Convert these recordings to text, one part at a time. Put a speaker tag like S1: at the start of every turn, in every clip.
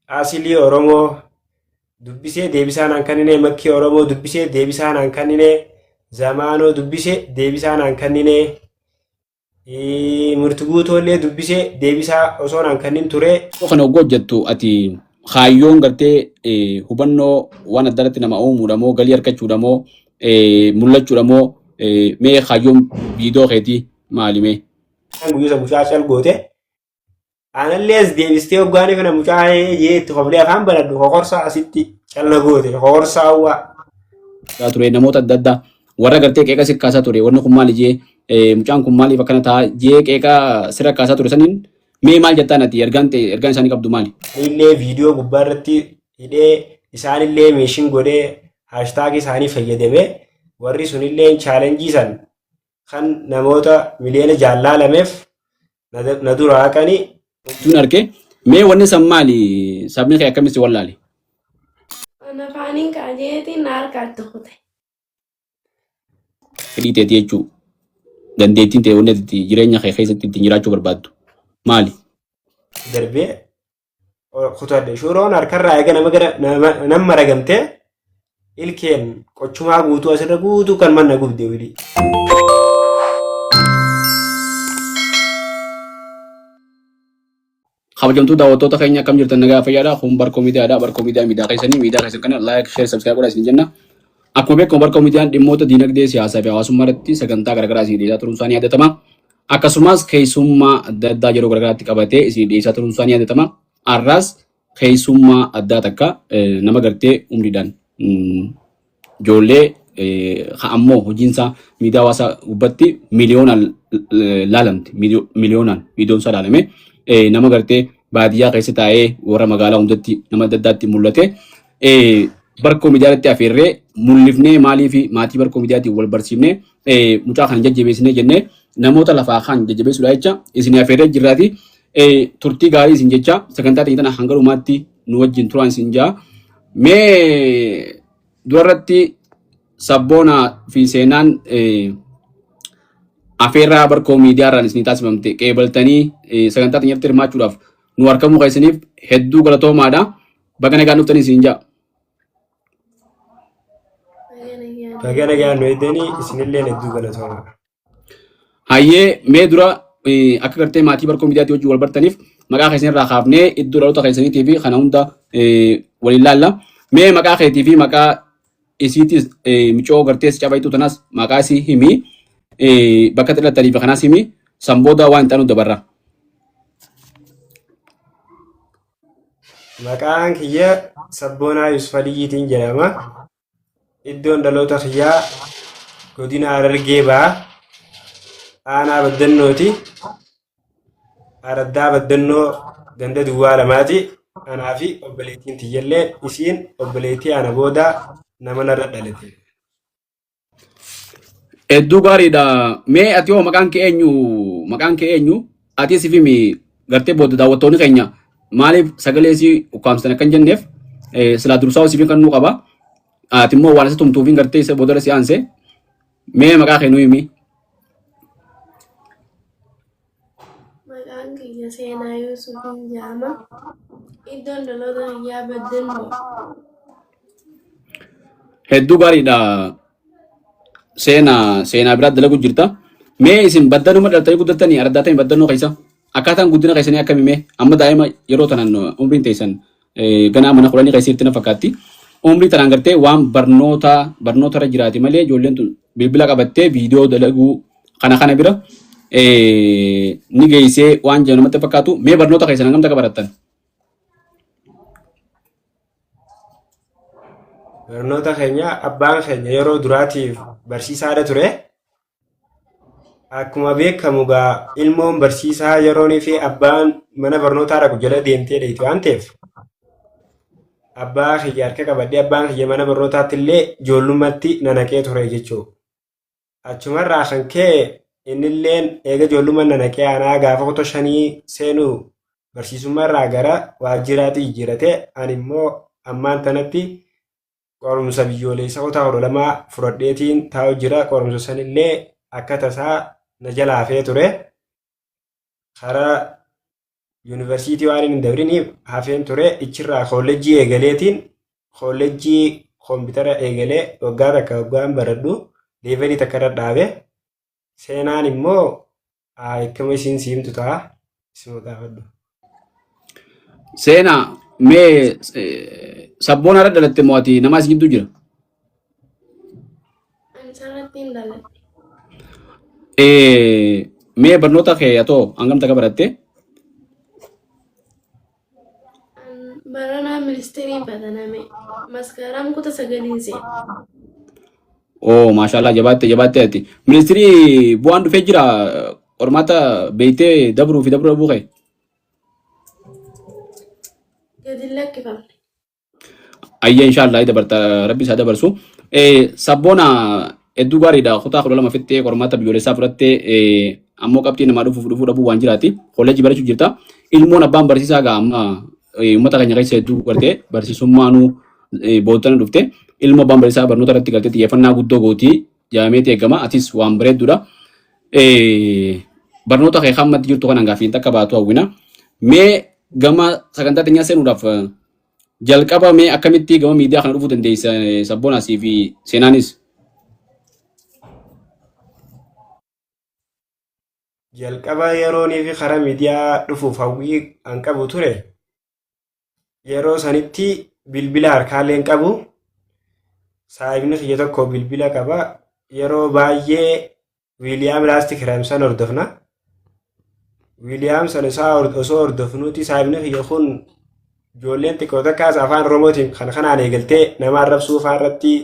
S1: Asilii Oromoo dubbisee deebisaan hankanine makkii Oromoo dubbisee deebisaan hankanine zamaanoo dubbisee deebisaan hankanine murtuguutollee dubbisee deebisaa osoon hankanin ture.
S2: Kana ogoo hojjettu ati kaayyoon gartee hubannoo waan adda addaatti nama uumuudha moo galii harkachuudha moo mul'achuudha moo mee kaayyoon viidiyoo keetii maali mee?
S1: Guyyoota mucaa calgoote. Anallee as deebistee hoggaanii kana mucaa itti qoblee afaan baladhu hokorsaa asitti calla goote hokorsaa uwwa.
S2: Ture namoota adda addaa warra gartee qeeqa si kaasaa ture wanni kun maali jee mucaan kun maaliif akkana ta'a jee qeeqa sirra kaasaa ture saniin mee maal jettaan ati ergaan isaanii qabdu maali?
S1: Illee viidiyoo gubbaa irratti hidhee isaanillee meeshin godhee haashtaagii isaanii fayyadamee warri sunillee chaalenjii san kan namoota miliyoona jaalaalameef na dura haqanii.
S2: Tun arge mee wanni san maali sabni kee akkamitti wallaale?
S3: Ana faaniin kaajeetiin harkaatti kute.
S2: Fedhii teetii jechuu dandeettiin ta'e wanni ati jireenya kee keessatti ittiin jiraachuu barbaaddu maali?
S1: Darbee kutadhe shuroon harkarraa eega nama ragamtee ilkeen qochumaa guutuu asirra guutuu kan manna gubde wili.
S2: Kabajamtuu daawwattoota keenya akkam jirtan nagaa fayyaadha. Kun Barkoo Miidiyaadha. Barkoo Miidiyaa keessan kana like, share, subscribe godhaa isin jenna. Akkuma beekamu Barkoo Miidiyaan dhimmoota diinagdee, siyaasaa fi hawaasummaa irratti sagantaa garaagaraa isin dhiyeessaa turuun isaanii yaadatama. Akkasumas keessummaa adda addaa yeroo garaagaraatti qabatee isin dhiyeessaa turuun isaanii yaadatama. Har'aas keessummaa addaa takka nama gartee umriidhaan ijoollee ammoo hojiinsaa miidiyaa hawaasaa gubbatti miliyoonaan laalamte miliyoonaan viidiyoon isaa laalame. Nama gartee baadiyyaa keessa taa'ee warra magaalaa hundatti nama adda addaatti mul'ate Barkoo Miidiyaatti afeerree mul'ifnee maalii fi maatii Barkoo Miidiyaatiin wal barsiifnee mucaa kan jajjabeessinee jennee namoota lafaa kan jajjabeessuudha jecha isin afeerree jirraati. Turtii gaarii isin jecha sagantaa ta'e tana hanga dhumaatti nu wajjin turaan isin jaa. Mee duratti sabboonaa fi seenaan afeerraa Barkoo Miidiyaarraan isin taasifamte qeebaltanii sagantaa teenyatti hirmaachuudhaaf nu harkamuu keessaniif hedduu galatoomaadha. Baga nagaan dhuftanii isin jaa.
S1: Baga nagaan nu eedanii isinillee hedduu galatoomaa.
S2: Hayyee mee dura akka gartee maatii Barkoo Miidiyaatti wajjin wal bartaniif maqaa keessanirraa kaafnee iddoo dhaloota keessaniitii fi kana hunda waliin laalla. Mee maqaa keetii fi maqaa isiitis micoo gartees cabaytuu tanas maqaa isii himii. Bakka dhalatanii fi kanaas himi sanbooda waan ta'anu dabarra.
S1: Maqaan kiyya Sabboonaa Yusuf Aliyyiitiin jedhama. Iddoon dhaloota kiyyaa godina Harargee Bahaa aanaa Baddannooti. Araddaa Baddannoo ganda duwwaa lamaati. Anaa fi obboleettiin tiyyallee isiin obboleettii ana booda nama narra dhalate.
S2: Hedduu gaariidha. Mee ati hoo maqaan kee eenyu? Maqaan kee eenyu? Ati sifimi gartee booda daawwattoonni keenya maaliif sagalee isii ukkaamsan akkan jenneef silaa dursaa osii kan nu qaba. Ati immoo waan isa tumtuufiin gartee isa booda si aanse. Mee maqaa kee nu himi?
S3: Maqaan kiyya Seenaa Yuusufiin jedhama. Iddoon dhaloota kiyyaa Baddannoo.
S2: Hedduu gaariidha. Seenaa biraa dalagu jirta. Mee isin Baddannoo dhalatanii guddattanii araddaatanii Baddannoo keessa akkaataan guddina keessanii akkami mee amma daa'ima yeroo tanaan umriin teessan ganaa mana kudhanii keessatti na fakkaatti. Umrii tanaan gartee waan barnootarra jiraati malee ijoolleen tun bilbila qabattee viidiyoo dalaguu kana bira ni geessee waan jiru namatti fakkaatu. Mee barnoota keessan hangam akka barattan?
S1: Barnoota keenya abbaan keenya yeroo duraatiif barsiisaadha ture. Akkuma beekamu gaa ilmoon barsiisaa yeroonii fi abbaan mana barnootaa dhaqu jala deemtee dheeyti waan ta'eef abbaa kiyya harka qabadhee abbaan kiyya mana barnootaatti illee ijoollummaatti nanaqee ture jechuudha. Achumarraa kan ka'e innilleen eega ijoollummaan nanaqee aanaa gaafa kutaa shanii seenuu barsiisummaarraa gara waajjiraatti jijjiirate ani immoo ammaan tanatti qorumsa biyyoolessaa kutaa 12 fudhadheetiin taa'u jira. Qorumsa sanillee akka tasaa na jalaa hafee ture. Karaa yuunivarsiitii waan hin dabriniif hafeen ture ichirraa koolleejjii eegaleetiin koolleejjii koompitara eegalee waggaa takka waggaan baradhu leevelii takka irra dhaabe seenaan immoo akkama isiin siimtu ta'a isuma gaafadhu.
S2: Seenaa mee sabboona irra dhalatte moo ati nama as gidduu jira?
S3: Ani sarratti hin dhaladhe.
S2: Mee barnoota kee atoo hangam takka baratte?
S3: Baranaa ministeeriin bataname maskaaraam kuta sagaliin seena.
S2: Oh, maashaallah jabaatte ati. Ministirii bu'aan dhufee jira qormaata beektee dabruu fi dabruu dhabuu kee?
S3: Gadi hin lakkifamne.
S2: Ayya inshaallah dabarta rabbi isaa dabarsu. Sabboona hedduu gaariidha kutaa 12 fittee qormaata biyyoolessaa fudhattee ammoo qabxii namaa dhufuu dhabuu waan jiraati. Kolleejjii barachuu jirta. Ilmoon abbaan barsiisaa gaa amma uummata keenya keessa hedduu gartee barsiisummaanuu boottana dhufte ilma abbaan barsiisaa barnoota irratti galtee xiyyeeffannaa guddoo gootii jaameeti eegama atis waan bareedduudha. Barnoota kee hammatti jirtu kanaan gaafiin takka baatu hawwina. Mee gama sagantaa teenyaa seenuudhaaf jalqaba mee akkamitti gama miidiyaa kana dhufuu dandeessa sabboonasii fi seenaanis?
S1: Jalqaba yeroonii fi karaa miidiyaa dhufuuf hawwii an qabu ture yeroo sanitti bilbila harkaallee hin qabu saayibni kiyya tokko bilbila qaba yeroo baay'ee wiiliyaam laastik raamsan hordofna wiiliyaam san isaa osoo hordofnuuti saayibni kiyya kun ijoolleen xiqqoo takkaas afaan oromootiin kan kanaan eegaltee nama arrabsuu faarratti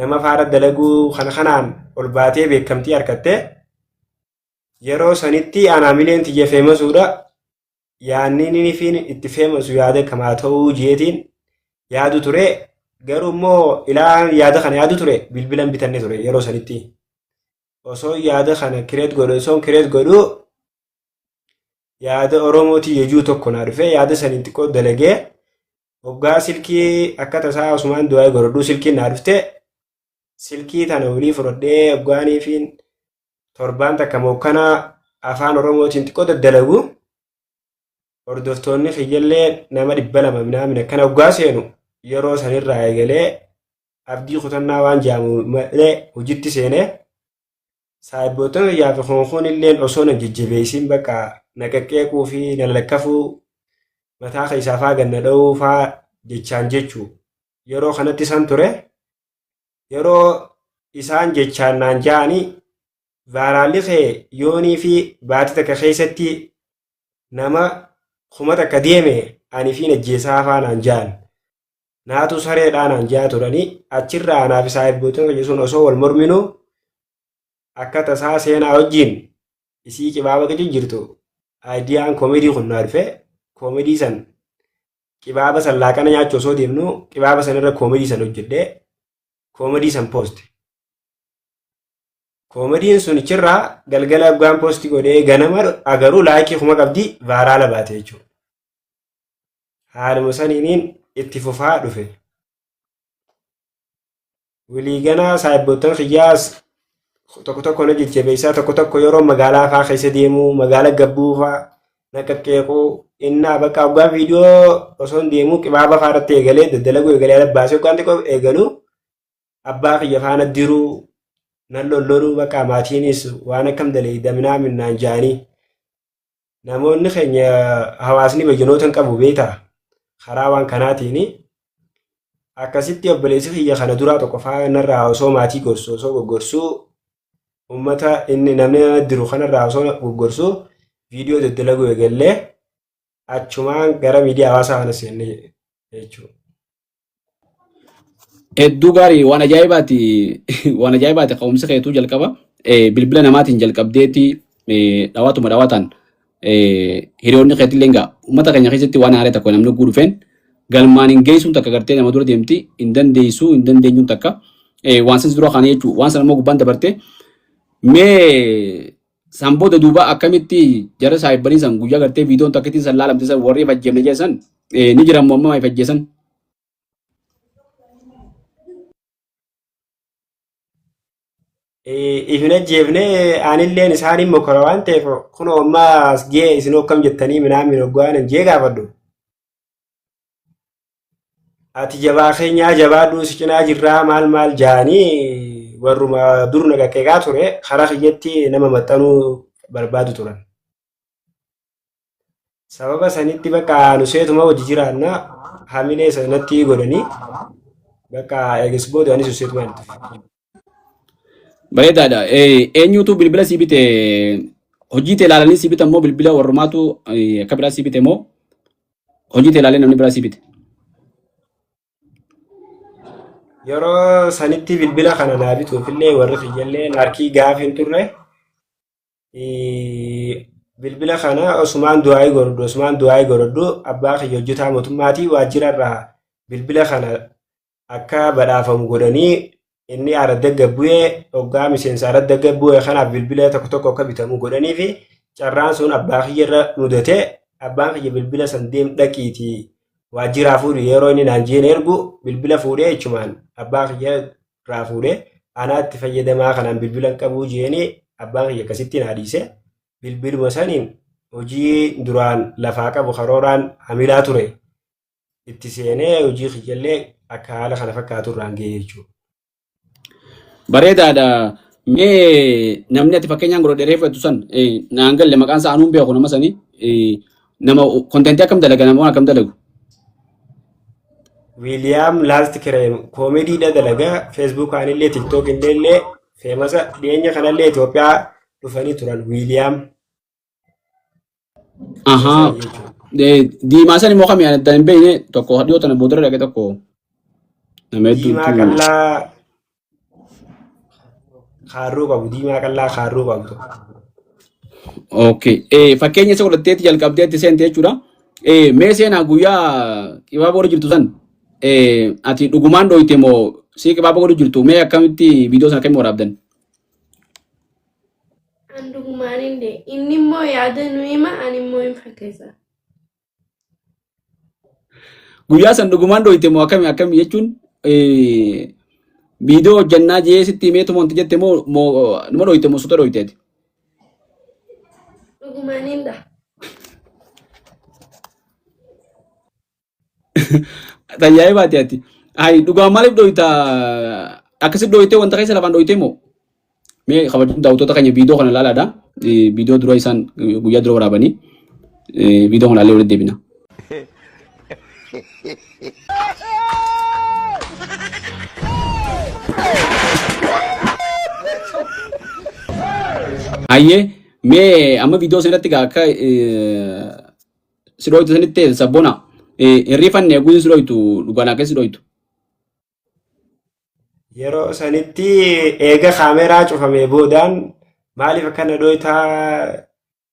S1: nama faara dalaguu kan kanaan ol baatee beekamtii harkattee yeroo sanitti anaamileen tiyya feemasuudha yaanni fi itti feemasu yaada kamaa ta'uu jeetiin yaadu ture garuu immoo ilaa yaada kana yaadu ture bilbilan bitanne ture yeroo sanitti osoo yaada kana kireet godhu yaada oromootii yejuu tokko naa dhufe yaada saniin xiqqoo dalagee waggaa silkii akka tasaa osumaan du'aa godhadhuu silkiin naa dhufte silkii tana walii fudhadhee waggaaniifiin torbaan takka mokkana afaan oromootiin xiqqoo daddalagu hordoftoonni kiyyallee nama 200 minaamin akkana waggaa seenu yeroo sanirraa eegalee abdii kutannaa waan jaamu malee hojitti seenee saayibboottan kiyyaa fi kunkuun illeen osoo na jajjabeessin bakka na qaqqeequu fi na lakkafuu mataa keessaa faa ganna dha'uu faa jechaan jechuu yeroo kanatti san ture yeroo isaan jechaan naan ja'anii vaaraalli kee yoonii fi baatii takka keessatti nama kuma takka deeme ani fi najjeesaa faanaan ja'an naatu sareedhaan aan ja'a turanii achirraa anaa fi saayibboottan kiyya sun osoo wal morminu akka tasaa seenaa wajjin isii qibaaba gadi jirtu aayidiyaan koomedii kun naa dhufe koomedii san qibaaba san laaqana nyaachuu osoo deemnu qibaaba san irra koomedii san hojjedhee koomedii san pooste. Koomediin sun achirraa galgala abgaan poosti godhee ganama agaruu laayikii kuma qabdi vaaraala baate jechuudha. Haaluma saniiniin itti fufaa dhufe. Wiliiganaa saayibboottan kiyyaas tokko tokko na jajjabeessaa tokko tokko yeroo magaalaa faa keessa deemuu magaala gabbuu faa na qaqqeequu innaa bakka abgaan viidiyoo osoo hin deemuu qibaaba faaratti eegalee daddalaguu eegalee alabbaasee waggaan xiqqoo eegalu abbaa kiyya faana diruu nan lolloluu bakka maatiinis waan akkam daleeydaminaa minnaan ja'anii namoonni keenya hawaasni bayyanoota hin qabu beektaa karaa waan kanaatiin akkasitti obboleessi kiyya kana duraa tokko faa narraa osoo maatii gorsu osoo goggorsuu ummata inni namni diru kanarraa osoo goggorsuu viidiyoo daddalaguu eegallee achumaan gara miidiyaa hawaasaa kana seenne jechuudha.
S2: Hedduu gaarii waan ajaa'ibaati ka'umsa keetuu jalqaba bilbila namaatiin jalqabdeeti dhawaataan hiriyoonni keetillee egaa uummata keenya keessatti waan haaraa tokko namni oguu dhufeen galmaan hin geessuun takka gartee nama dura deemti hin dandeenyuun takka waan sanis dura kaanii jechuudha waan sana immoo gubbaan dabarte mee sanboota duuba akkamitti jara saayibbanii san guyyaa gartee viidiyoon takka ittiin san laalamte san warri fajjeemne jeessan ni jiran moo amma fajjeessan.
S1: ifina jeefnee aanilleen isaaniin mokora waan ta'eef kunoo ammaas gee isinoo akkam jettanii minaamin hoggaan jee gaafadhu. Ati jabaa keenyaa jabaadhuu si cinaa jirraa maal jaanii warruma dur naqaqeeqaa ture karaa kiyyatti nama maxxanuu barbaadu turan. Sababa sanitti bakka nuseetuma hojii jiraanna hamilee sanatti godhanii bakka eegisbooduu anis nuseetuma hin tufe.
S2: Bareedaadha. Eenyutu bilbila sii bite hojii ta'e ilaalanii sii bite immoo bilbila warrumaatu akka biraa sii bite immoo hojii ta'e ilaalee namni biraa sii bite.
S1: Yeroo sanitti bilbila kana naa bituufillee warri kiyyallee harkii gaaf hin turre bilbila kana osumaan du'aayii goroddu abbaa kiyya hojjetaa mootummaatii waajjira irraa bilbila kana akka badhaafamu godhanii inni aradda bu'ee hoggaa miseensa aradda bu'ee kanaaf bilbila tokko akka bitamu godhanii fi carraan sun abbaa kiyya irra mudatee abbaan kiyya bilbila san deem dhaqiitii waajjiraa fuudhu yeroo inni naan jeen ergu bilbila fuudhee jechumaan abbaa kiyya irraa fuudhee anaa itti fayyadamaa kanaan bilbila qabuu jeeni abbaan kiyya akkasitti naa dhiise bilbiluma saniin hojii duraan lafaa qabu karooraan hamilaa ture itti seenee hojii kiyyallee akka haala kana fakkaatu irraan ga'e jechuudha.
S2: Bareedaadha. Mee namni ati fakkeenyaan godhee reeffatu san naan galle maqaan isaa anuun beeku nama sanii nama kontentii akkam dalaga namoonni akkam dalagu?
S1: Wiiliyaam Laast Kireem koomediidha dalagaa feesbuukaan illee tiktook illee feemasa dhiyeenya kanallee Itoophiyaa dhufanii turan Wiiliyaam.
S2: Ahaa. Diimaa san immoo kamii adda hin beekne tokko dhiyoo tana boodara dhaqee tokko nama hedduutu.
S1: Diimaa qallaa kaarroo qabu diimaa qallaa kaarroo qabu.
S2: Okay. Fakkeenya isa godhatteetti jalqabdeetti seente jechuudha. Mee seenaa guyyaa qibaaba godhu jirtu san ati dhugumaan dhooyte moo si qibaaba godhu jirtu mee akkamitti viidiyoo sana akkamitti waraabdan?
S3: An dhugumaan illee inni immoo yaada nu hima ani immoo hin fakkeessa.
S2: Guyyaa san dhugumaan dhooyte moo akkami jechuun viidiyoo hojjannaa jee sitti himee tumonti jette moo numa dhooyte moo suuta dhooyteeti?
S3: Dhugumaan hin dha.
S2: Tajaajibaati ati. Hai dhugaa maaliif dhooyta akkasitti dhooytee wanta keessa lafaan dhooytee moo? Mee kabajamoo daawwattoota keenya viidiyoo kana ilaalaadha. Viidiyoo dura isaan guyyaa dura waraabanii viidiyoo kana ilaalee walitti deebina. Hayyee mee amma viidiyoo sanatti akka si dhooytu sanitti sabboona hirrifanne guutuu si dhooytu dhugaan akka si dhooytu.
S1: Yeroo sanitti eega kaameraa cufamee boodaan maaliif akkana dhooytaa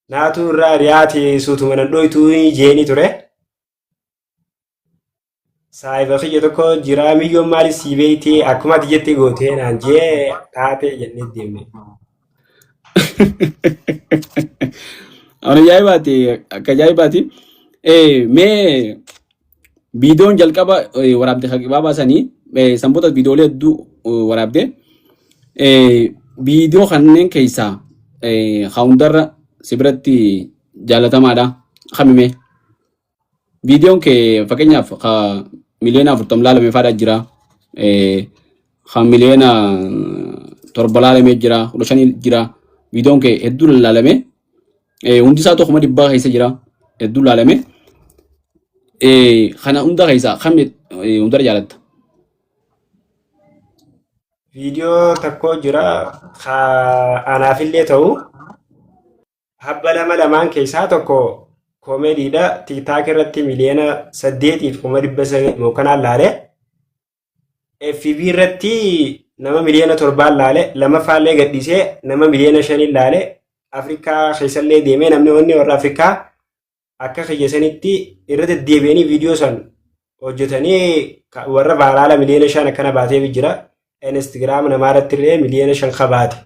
S1: naatu irraa dhiyaate suutuma nan dhooytuu jeeni ture. Saayiba kiyya tokko jira miyyoon maaliif sii beeytee akkuma ati jettee gootee naan jee taate jennee deemne.
S2: Ajaa'ibaati akka ajaa'ibaati. Mee viidiyoon jalqaba waraabde qibaabaa sanii sanboota viidiyoolee hedduu waraabde viidiyoo kanneen keessaa hundarra si biratti jaalatamaadha kamime viidiyoon kee fakkeenyaaf miliyoona 40 laalamee faadhaa jira miliyoona 7 laalamee jira 15 jira viidiyoon kee hedduu laalamee hundi isaa tokkuma dhibbaa keessa jira hedduu laalamee kana hunda keessaa kamii hundarra jaalatta?
S1: Viidiyoo tokko jira anaafillee ta'u habba lamaan keessaa tokko koomediidha. Tiiktaak irratti miliyoona 8.9 kanaan laale. FB irratti nama miliyoona 7 laale. Lamaffaallee gadhiisee nama miliyoona 5 laale. Afrikaa keessallee deemee namni onni warra Afrikaa akka kiyyasanitti irra deddeebi'anii viidiyoo san hojjetanii warra baalaala miliyoona 5 akkana baateef jira. Instagram namaarratti illee miliyoona 5 qabaate.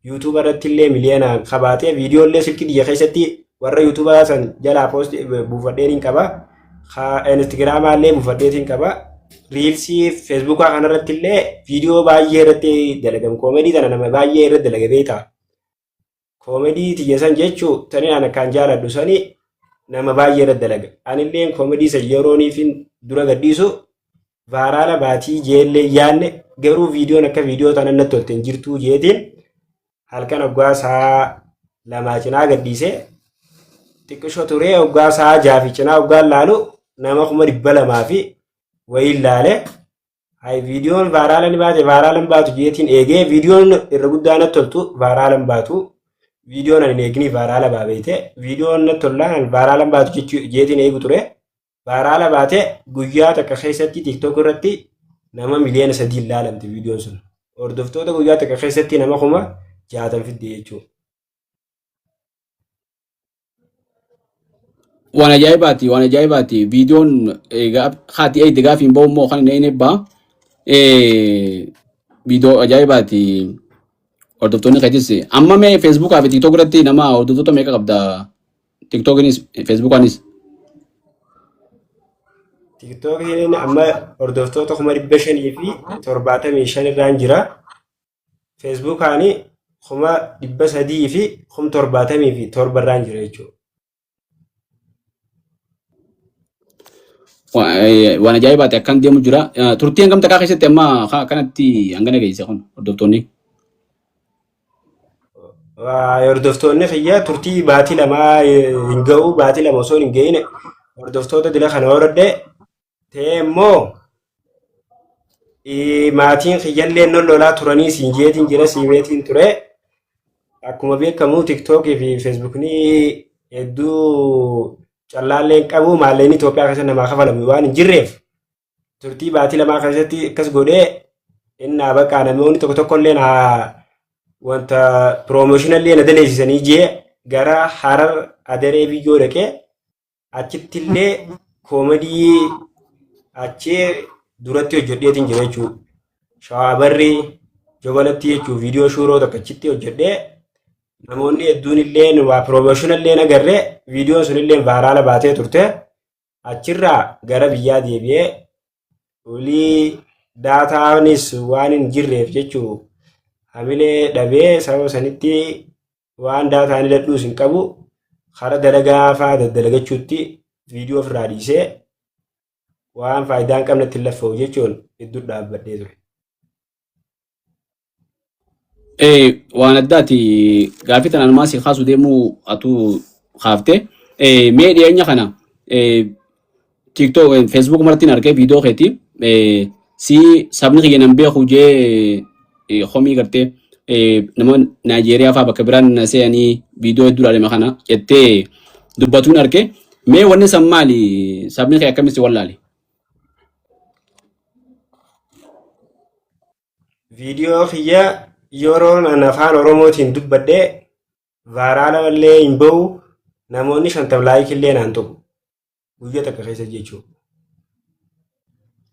S1: YouTube irratti illee miliyoona qabaate. Viidiyoo illee silkii biyya keessatti warra YouTube san jalaa post buufadheen hin qaba. Instagram illee buufadheetiin qaba. riilsii feesbuukaa kanarratti illee viidiyoo baay'ee irratti dalagam koomedii tana nama baay'ee irratti dalage beektaa. Koomedii tiyyasan jechuu tani aan akkaan jaaladhu sani nama baay'ee irratti dalaga. Anilleen koomedii isa yerooniifin dura gadhiisu vaaraala baatii jeellee yaanne garuu viidiyoon akka viidiyoo tana natti tolte hin jirtuu jeetiin halkan hoggaa saa lamaa cinaa gadhiisee xiqqishoo turee hoggaa saa jaafi cinaa hoggaan laalu nama 200,000 fi wayiin laale hay viidiyoon vaaraala ni baate vaaraala hin baatu jeetiin eegee viidiyoon irra guddaa natti toltu vaaraala hin baatu viidiyoon ani eegnii vaaraala baabeete viidiyoon natti tollaan vaaraala hin baatu jeetiin eegu ture vaaraala baate guyyaa takka keessatti tiktok irratti nama miliyoona 3 ilaalamte viidiyoon sun hordoftoota guyyaa takka keessatti nama 60 fidde jechuudha.
S2: Waan ajaa'ibaati viidiyoon haati eegde gaafi hin bahu immoo kan inni eebbaa viidiyoo ajaa'ibaati hordoftoonni keetis amma mee feesbuukaa fi tiktook irratti nama hordoftoota meeqa qabda tiktookinis feesbuukaanis.
S1: Tiktookiin amma hordoftoota 575 irraan jira feesbuukaanii 300 fi 77 irraan jira jechuudha.
S2: Waan ajaa'ibaati akkan deemu jira. Turtii hangam takkaa keessatti amma kanatti hangana geesse kun hordoftoonni.
S1: Hordoftoonni fayyaa turtii baatii lamaa hin ga'u baatii lama osoo hin ga'ine hordoftoota dila kana hordee ta'ee immoo maatiin kiyyallee non lolaa turanii siin jeetiin jira siimeetiin ture. Akkuma beekamu tiktookii fi feesbuukni hedduu callaalleen qabu maalleen Itoophiyaa keessatti namaa kafalamu waan hin jirreef turtii baatii lamaa keessatti akkas godhee inni bakka namoonni tokko tokkollee wanta piroomooshinallee na daleessisanii jee gara Harar Adaree biyyoo dhaqee achitti illee koomedii achii duratti hojjedheetiin jira jechuudha. Shawaa barri jogonatti jechuudha viidiyoo shuuroo tokko achitti hojjedhee namoonni hedduun illee waa piroomooshinallee agarree viidiyoon sun illee vaaraala baatee turte achirraa gara biyyaa deebi'ee olii daataanis waan hin jirreef jechuudha. Hamilee dhabee sababa sanitti waan daataan dadhuus hin qabu kara dalagaa fa'aa daddalagachuutti viidiyoo ofirraa dhiisee waan faayidaa hin qabnetti laffa'u jechuun hedduu dhaabbadhee ture.
S2: Waan addaati gaaffii tanaan maasii kaasuu deemuu atu hafte mee dhiyeenya kana tiktok feesbuuk martiin argee viidiyoo keeti si sabni kiyya nan beeku jee homii gartee nama Naayijeeriyaa fa'aa bakka biraan seeyanii viidiyoo hedduu ilaalame kana jettee dubbatuun arge mee wanni san maali sabni kiyya akkamitti wallaale?
S1: Viidiyoo kiyya yeroon afaan Oromootiin dubbadhee vaaraala illee hin bahu namoonni 50 laayik illee naan ta'u guyyaa takka keessa jechuudha.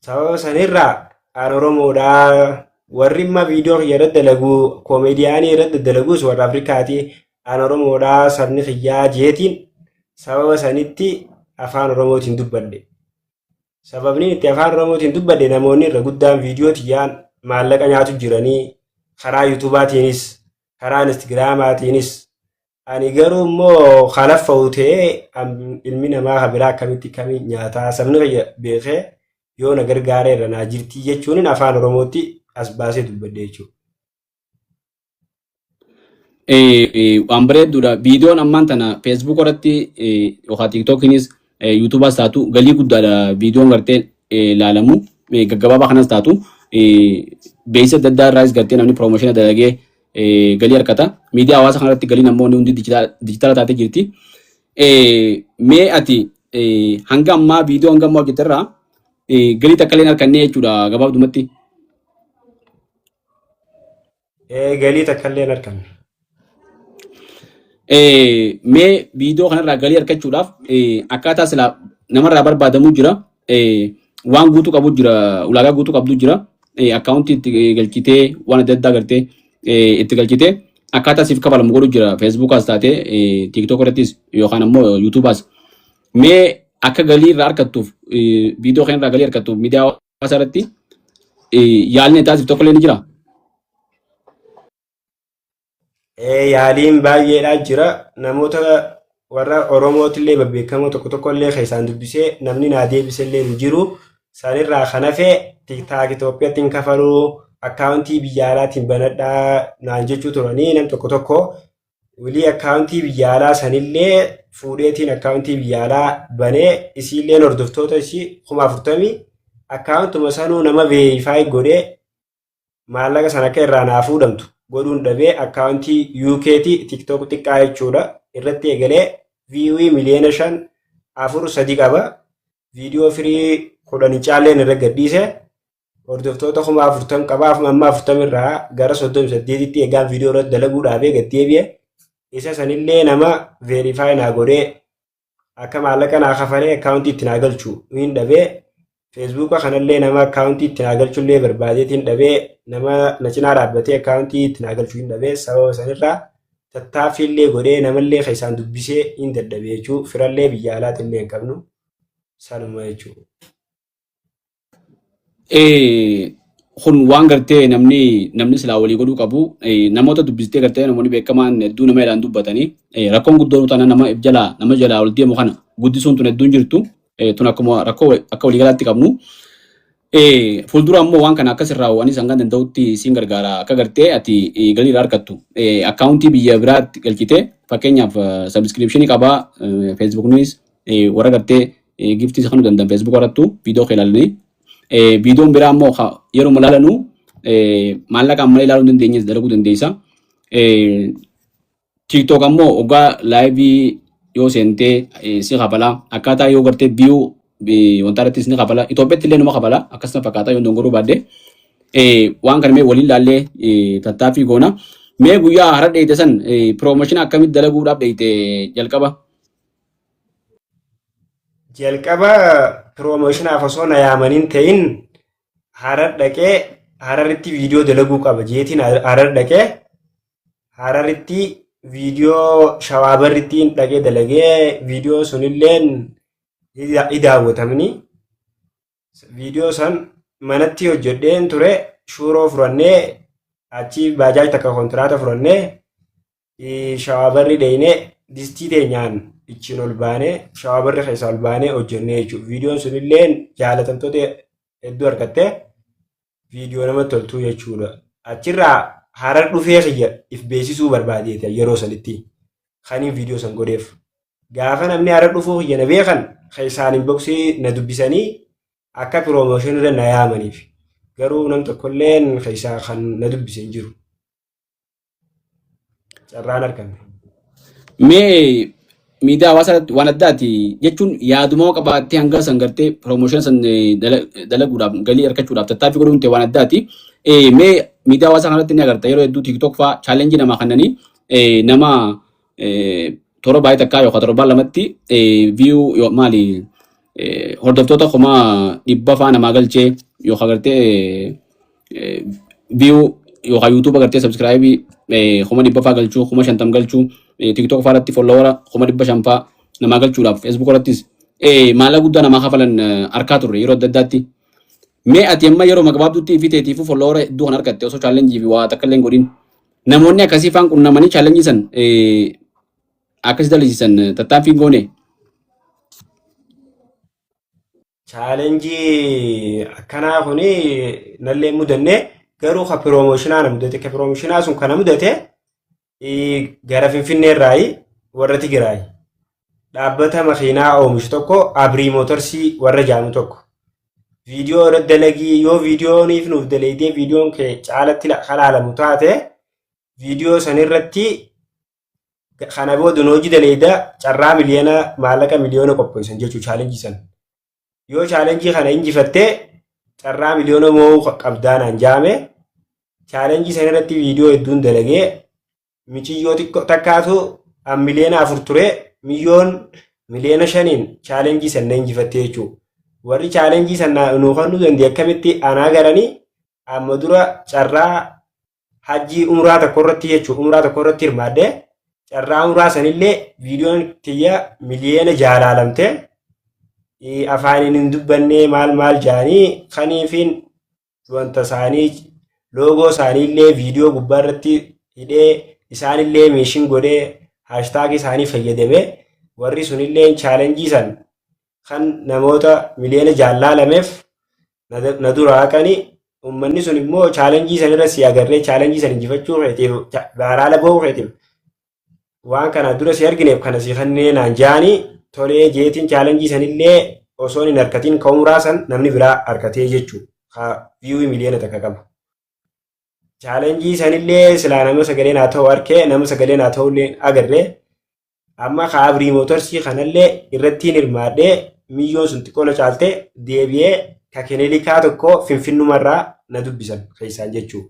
S1: Sababa sanirraa aan Oromoodhaa warri imma viidiyoo kiyya irratti dalagu koomediyaanii irratti dalagus warra Afrikaati aan Oromoodhaa sabni kiyyaa jeetiin sababa sanitti afaan Oromootiin dubbadhe. Sababni itti afaan Oromootiin dubbadhe namoonni irra guddaan viidiyoo tiyyaan maallaqa nyaatu jiranii karaa yuutuubaatiinis karaa instagiraamaatiinis ani garuu immoo kalaffa'u ta'ee ilmi namaa biraa akkamitti kamii nyaataa sabni kiyya beekee yoo na gargaaree irra naa jirtii jechuun afaan Oromootti as baasee dubbadhe jechuudha.
S2: Waan bareedduudha. Viidiyoon ammaan tana feesbuuk irratti yookaan tiiktookiinis yuutuubaas taatu galii guddaadha viidiyoon gartee ilaalamu gaggabaabaa kanas taatu beeksisa adda addaa irraas gartee namni piroomooshinii dalagee galii harkata. Miidiyaa hawaasaa kanarratti galiin namoonni hundi dijitaala taatee jirti. Mee ati hanga ammaa viidiyoo hanga ammaa hojjeterraa galii takka illee harkannee jechuudha gabaabdumatti.
S1: Galii takka illee harkanne.
S2: Mee viidiyoo kanarraa galii harkachuudhaaf akkaataa sila namarraa barbaadamu jira. Waan guutuu qabu jira, ulaagaa guutuu qabdu jira. Akkaawuntii itti galchitee waan adda addaa gartee itti galchitee akkaataa siif kafalamu godhu jira. Feesbuukaas taatee tiiktook irrattis yookaan ammoo yuutuubaas. Mee akka galii irraa harkattuuf viidiyoo kanarraa galii harkattuuf miidiyaa asirratti yaalni taasif tokko illee ni jira.
S1: Yaaliin baay'eedhaa jira. Namoota warra Oromootillee babbeekamoo tokko illee keessaan dubbisee namni naa deebisellee hin jiru. Sanirraa kan hafe tiktaak Itoophiyaatti hin kafaluu akkaawuntii biyya alaatiin banadhaa naan jechuu turanii nam tokko walii akkaawuntii biyya alaa sanillee fuudheetiin akkaawuntii biyya alaa banee isiillee hordoftoota isii 40,000 akkaawuntuma sanuu nama veerifaayi godhee maallaqa sana akka irraa naa fuudhamtu godhuun dhabee akkaawuntii UK'ti tiktook xiqqaa jechuudha irratti eegalee viiwii miliyoona 5.4 qaba viidiyoo firii 10 caalleen irra gadhiise hordoftoota 40,000 qabaaf amma 40 irraa gara 38tti eegaan viidiyoo irratti dalaguu dhaabee gaddeebi'e isa sanillee nama veerifaayi naa godhee akka maallaqa naa kafalee akkaawuntii itti naa galchu hin dhabee feesbuuka kanallee nama akkaawuntii itti naa galchullee barbaadeetiin dhabee nama na cinaa dhaabbatee akkaawuntii itti naa galchuu hin dhabee sababa sanirraa tattaaffiillee godhee namallee keessaan dubbisee hin dadhabee jechuu firallee biyya alaatillee hin qabnu sanuma jechuudha.
S2: Kun waan gartee namni silaa walii godhuu qabu namoota dubbistee gartee namoonni beekamaan hedduu nama jedhaan dubbatanii rakkoon guddoon tana nama jalaa ol deemu kana guddisuun tun hedduun jirtu tun akkuma rakkoo akka waliigalaatti qabnu fuuldura ammoo waan kana akkas irraa waan isaan kan danda'utti siin gargaara akka gartee ati galii irraa argattu akkaawuntii biyya biraatti galchite fakkeenyaaf sabiskiripshinii qabaa feesbuuknis warra gartee giftii kanuu danda'an feesbuuk irrattu viidiyoo kee ilaalanii viidiyoon biraa ammoo yeroo mul'alanu maallaqa amma ilaaluu dandeenyes dalaguu dandeessa. TikTok ammoo ogaa laayivii yoo seentee si qabala akkaataa yoo gartee biyuu wanta irrattis ni qabala Itoophiyaatti illee nama qabala akkasuma fakkaataa yoo dongoruu baadde waan kana mee waliin laallee tattaaffii goona. Mee guyyaa hara dheeyte san piroomoshina akkamitti dalaguudhaaf dheeyte jalqaba?
S1: Jalqaba piroomoshinaaf osoo na yaamaniin ta'in harar dhaqee hararitti viidiyoo dalaguu qaba jeetiin harar dhaqee hararitti viidiyoo shawaabarrittiin dhaqee dalagee viidiyoo sunilleen daawwatamni viidiyoo san manatti hojjedheen ture shuuroo furannee achi baajaaj takka kontiraata furannee shawaabarri dheeyne distii teenyaan ichiin ol baanee shawaabarri keessa ol baanee hojjennee jechuudha. Viidiyoon sunillee jaalatamtoota hedduu argattee viidiyoo namatti toltuu jechuudha. Achirraa harar dhufee kiyya if beeksisuu barbaadeeti yeroo sanitti kaniin viidiyoo san godheef. Gaafa namni harar dhufuu kiyya na beekan keessaan inboksii na dubbisanii akka piroomooshinirra na yaamaniif. Garuu nam tokkolleen keessaa kan na dubbise hin jiru. Carraan arganne.
S2: Mee miidiyaa hawaasaa waan addaati jechuun yaaduma qabaattee hanga san gartee piroomooshinii san dalaguudhaaf galii argachuudhaaf tattaaffii godhuun ta'e waan addaati. Mee miidiyaa hawaasaa kanatti ni agarta yeroo hedduu TikTok fa'aa chaalenjii namaa kannanii nama toora baay'ee takkaa yookaan torbaan lamatti viyuu maali hordoftoota kuma 100 fa'aa namaa galchee yookaan gartee viyuu yookaan yuutuuba gartee sabskiraayibii kuma 100 fa'aa galchuu kuma 50 galchuu TikTok fa'aatti followera kuma 500 fa'aa namaa galchuudhaaf Facebook irrattis maallaqa guddaa namaa kafalan arkaa turre yeroo adda addaatti. Mee ati amma yeroo magabaabduutti fi teetiifuu followera hedduu kan argatte osoo chaalenjii fi waa takka illee hin godhin namoonni akkasii fa'aan qunnamanii chaalenjii san akkasii dalisiisan tattaaffiin goone.
S1: Chaalenjii akkanaa kuni nallee mudannee garuu ka piroomooshinaa na mudate ka piroomooshinaa sun kana mudate gara Finfinnee irraayi warra Tigiraayi dhaabbata makiinaa oomishu tokko Abrii Mootorsii warra jaamu tokko viidiyoo irratti dalagii yoo viidiyooniif nuuf daleedee viidiyoon kee caalatti halaalamu taate viidiyoo sanirratti kana booda hojii daleeda carraa miliyoona maallaqa miliyoona qopheessan jechuu chaalenjii san yoo chaalenjii kana injifattee carraa miliyoona moo qabdaanaan jaame chaalenjii sanirratti viidiyoo hedduun dalagee michiyyoo xiqqoo takkaatu miliyoona 4 ture miliyoona 5 chaalenjii sanna injifattee jechuudha. Warri chaalenjii sanna nuufannuu dandee akkamitti anaa garanii amma dura carraa hajjii umraa tokko irratti jechuudha. Umraa tokko irratti hirmaaddee carraa umraa sanillee viidiyoon tiyya miliyoona jaalaalamte afaanin hin dubbanne maal jaanii kaniifin wanta isaanii loogoo isaaniillee viidiyoo gubbaa irratti hidhee isaanillee meeshin godhee haashtaagii isaanii fayyadame warri sunillee chaalenjii san kan namoota miliyoona jaalaalameef na dura haqanii ummanni sun immoo chaalenjii san irra si agarree chaalenjii san injifachuu feeteef baaraala ba'uu feeteef waan kana dura si argineef kana si kannee naan jaanii tolee jeetiin chaalenjii sanillee osoo hin harkatiin ka'umraa san namni biraa harkatee jechuudha. Viiyuu miliyoona takka qaba. Chaalenjii sanillee silaa nama sagaleen haa ta'u harkee nama sagaleen haa ta'ullee agarree amma kaabrii mootorsii kanallee irrattiin hirmaadhee milyoon sun xiqqoo caaltee deebi'ee ka kenelikaa tokko finfinnumarraa na dubbisan keessaan jechuudha.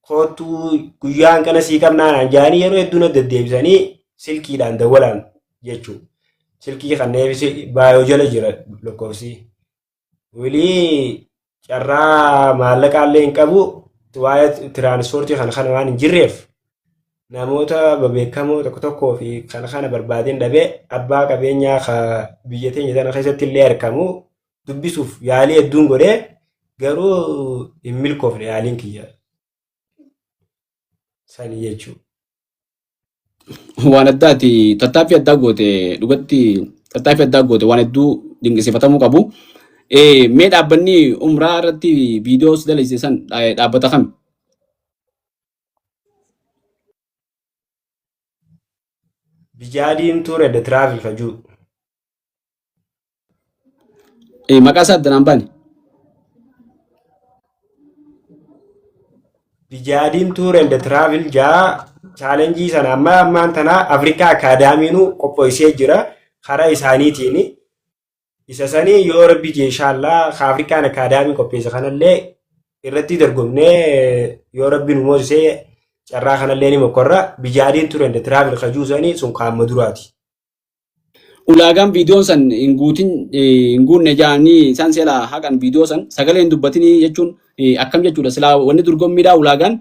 S1: Kootuu guyyaan kana sii qabnaan jaanii yeroo hedduu na deddeebisanii silkiidhaan dawwalaan jechuudha. Silkii kanneefis baay'oo jala jira lakkoofsi. Wilii carraa maallaqaallee hin qabu waa'ee tiraanspoortii kana waan hin jirreef namoota beekamoo tokko fi kana barbaadeen dhabee abbaa qabeenyaa biyya teenya sana keessatti illee argamu dubbisuuf yaalii hedduun godhee garuu hin milkoofne yaaliin kiyya sanii jechuudha.
S2: Waan addaati tattaaffii addaa goote dhugatti tattaaffii addaa goote waan hedduu dinqisiifatamuu qabu. Mee dhaabbanni umraa irratti viidiyoo dalagsiisan dhaabbata kami?
S1: Bijaadiin Tour and Travel fajuu.
S2: Maqaa isaa addanaan baane?
S1: Bijaadiin Tour and Travel jaa chaalenjii sana ammaan tana Afrikaa Akaadaamiinuu qopheessee jira karaa isaaniitiin. Isa sanii yoo rabbi jeeshaallee Afrikaan Akaadaamii qopheessa kanallee irratti dorgomnee yoo rabbi nu moosisee carraa kanallee ni mokorra Bijaadiin Tour and Travel kajuu sanii sun kaamma duraati.
S2: Ulaagaan viidiyoon san hin guunne jaanii isaan seelaa haqan viidiyoo san sagalee hin dubbatinii jechuun akkam jechuudha silaa wanni dorgommiidhaa ulaagaan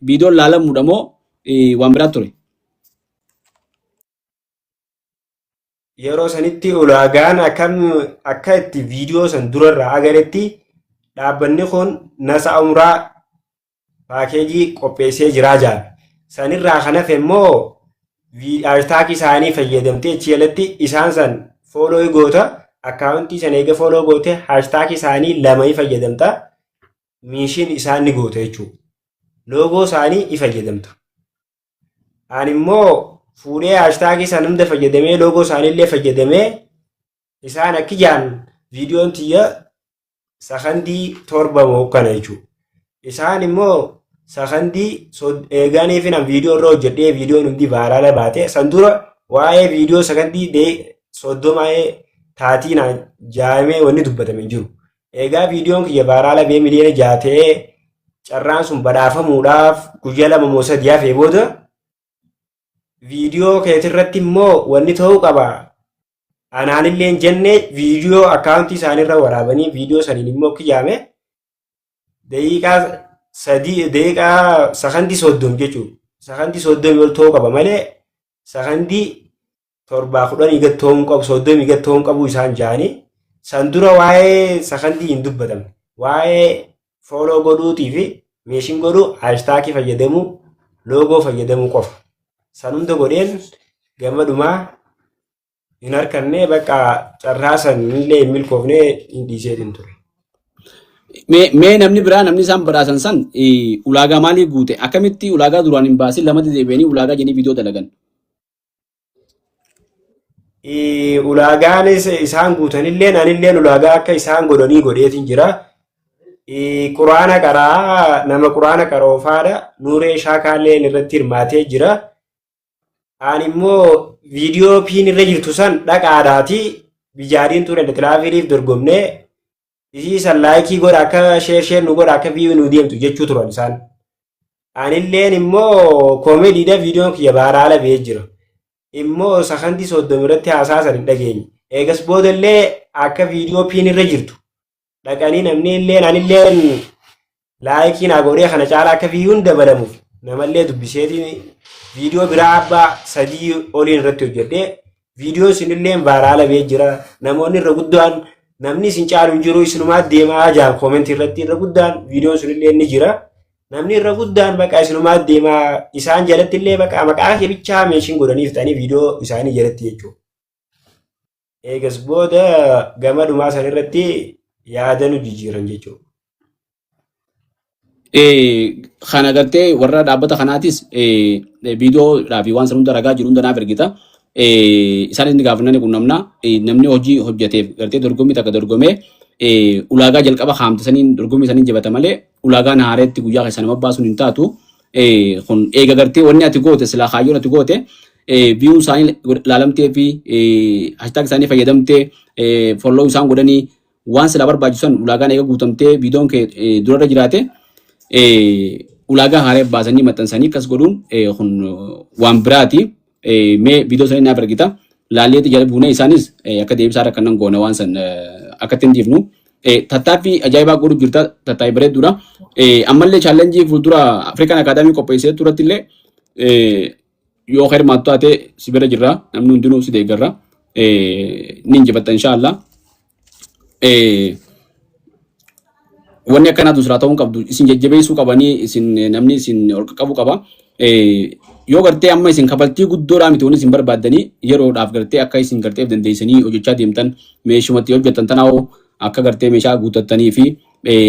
S2: viidiyoon laalamuudha moo waan biraa ture?
S1: Yeroo sanitti ulaagaan akka itti viidiyoo san durarraa agaretti dhaabbanni kun nasa umraa paakeejii qopheessee jiraa jaan. Sanirraa kanaf immoo haashtaagii isaanii fayyadamtee chiyalatti isaan san fooloo goota akkaawuntii san eega fooloo goote haashtaagii isaanii lama fayyadamta miishiin isaan ni goota jechuudha. Loogoo isaanii ni fayyadamta. Ani immoo fuudhee haashtaagii san hunda fayyadamee loogoo isaaniillee fayyadamee isaan akki jaan viidiyoon tiyya sakandii 7 mookkana jechuudha. Isaan immoo sakandii eeganii fi viidiyoo irra hojjedhee viidiyoon hundi baaraala baate san dura waa'ee viidiyoo sakandii 30 taatiin jaamee wanni dubbatame jiru. Eegaa viidiyoon kiyya baaraala bee miliyoona jaatee carraan sun badhaafamuudhaaf guyyaa 2 moo 3 hafee booda viidiyoo keetirratti immoo wanni ta'uu qaba. Anaanillee hin jenne viidiyoo akkaawuntii isaaniirra waraabanii viidiyoo saniin immoo kiyyaame daqiiqaa sakandii 30 jechuudha. Sakandii 30 ol ta'uu qaba malee sakandii 7-10 gad ta'uu qabu 30 gad ta'uu qabu isaan jaanii san dura waa'ee sakandii hin dubbatamne. Waa'ee fooloo godhuutii fi meeshiin godhuu haashtaagii fayyadamuu loogoo fayyadamuu qofa. San hunda godheen gammadumaa hin harkanne bakka carraa san illee hin milkoofne hin dhiisee ture.
S2: Mee namni biraa namni isaan badhaasan san ulaagaa maalii guute? Akkamitti ulaagaa duraan hin baasin lamatti deebi'anii ulaagaa jenii viidiyoo dalagan?
S1: Ulaagaan isaan guutanillee anillee ulaagaa akka isaan godhanii godheetiin jira. Quraana qaraa nama quraana qaroofaadha. Nuuree shaakaalleen irratti hirmaatee jira. Ani immoo viidiyoo piin irra jirtu san dhaqaadhaati Bijaadiin Tour and Travel'iif dorgomnee isii san laayikii godha akka sheer nu godha akka viiyuu nu deemtu jechuu turan isaan. Anilleen immoo koomediidha viidiyoon kiyya baaraala ba'ee jira. Immoo sakandii 30 irratti haasaa hin dhageenye. Eegas boodallee akka viidiyoo piin irra jirtu dhaqanii namni illee anilleen laayikii naa godhee kana caalaa akka viiyuun dabalamuuf namallee dubbiseetiin viidiyoo biraa abbaa 3 oliin irratti hojjedhee Viidiyoon isinillee vaaraala bee jira. Namoonni irra guddaan namni isin caalu hin jiru isinumaa deemaa jaa koomentii irratti irra guddaan viidiyoon isinillee ni jira. Namni irra guddaan baqa isinumaa deemaa isaan jalatti illee baqa maqaa kebichaa meeshiin godhaniif ta'anii viidiyoo isaanii jalatti jechuudha. Eegas booda gama dhumaa san irratti yaada nu jijjiiran jechuudha.
S2: Kana gartee warra dhaabbata kanaatis viidiyoodhaa fi waan san hunda ragaa jiru hunda naaf ergita. Isaan inni gaafannani kun namni hojii hojjeteef gartee dorgommii takka dorgomee ulaagaa jalqaba haamtisaniin dorgommii saniin jabata malee ulaagaan haareetti guyyaa keessa nama baasuun hin taatu. Kun eega gartee wanni ati goote silaa kaayyoon ati goote viyuun isaanii laalamtee fi hashtag isaanii fayyadamtee folloo isaan godhanii waan silaa barbaachisan ulaagaan eega guutamtee viidiyoon kee durarra jiraate ulaagaa haaree baasanii maxxansanii akkas godhuun kun waan biraati. Mee viidiyoo isaanii naaf ergita. Laalleetti jala buunee isaanis akka deebisaa akka nan goona waan san akka ittiin jiifnu. Tattaaffii ajaa'ibaa godhu jirta tattaaffii bareedduudha. Ammallee chaalenjii fuuldura Afrikaan Akaadaamii qopheessee turatti illee yoo hirmaattu taate si bira jirra namni hundinuu si deeggarra ni injifatta inshaallah. Wanni akkanaatu siraa ta'uu qabdu isin jajjabeessuu qabanii isin namni isin ol qabu qaba. Yoo gartee amma isin kafaltii guddoodhaa miti isin barbaaddanii yeroodhaaf gartee akka isin garteef dandeessanii hojjechaa deemtan meeshumatti hojjettan tanaa'oo akka gartee meeshaa guuttattanii fi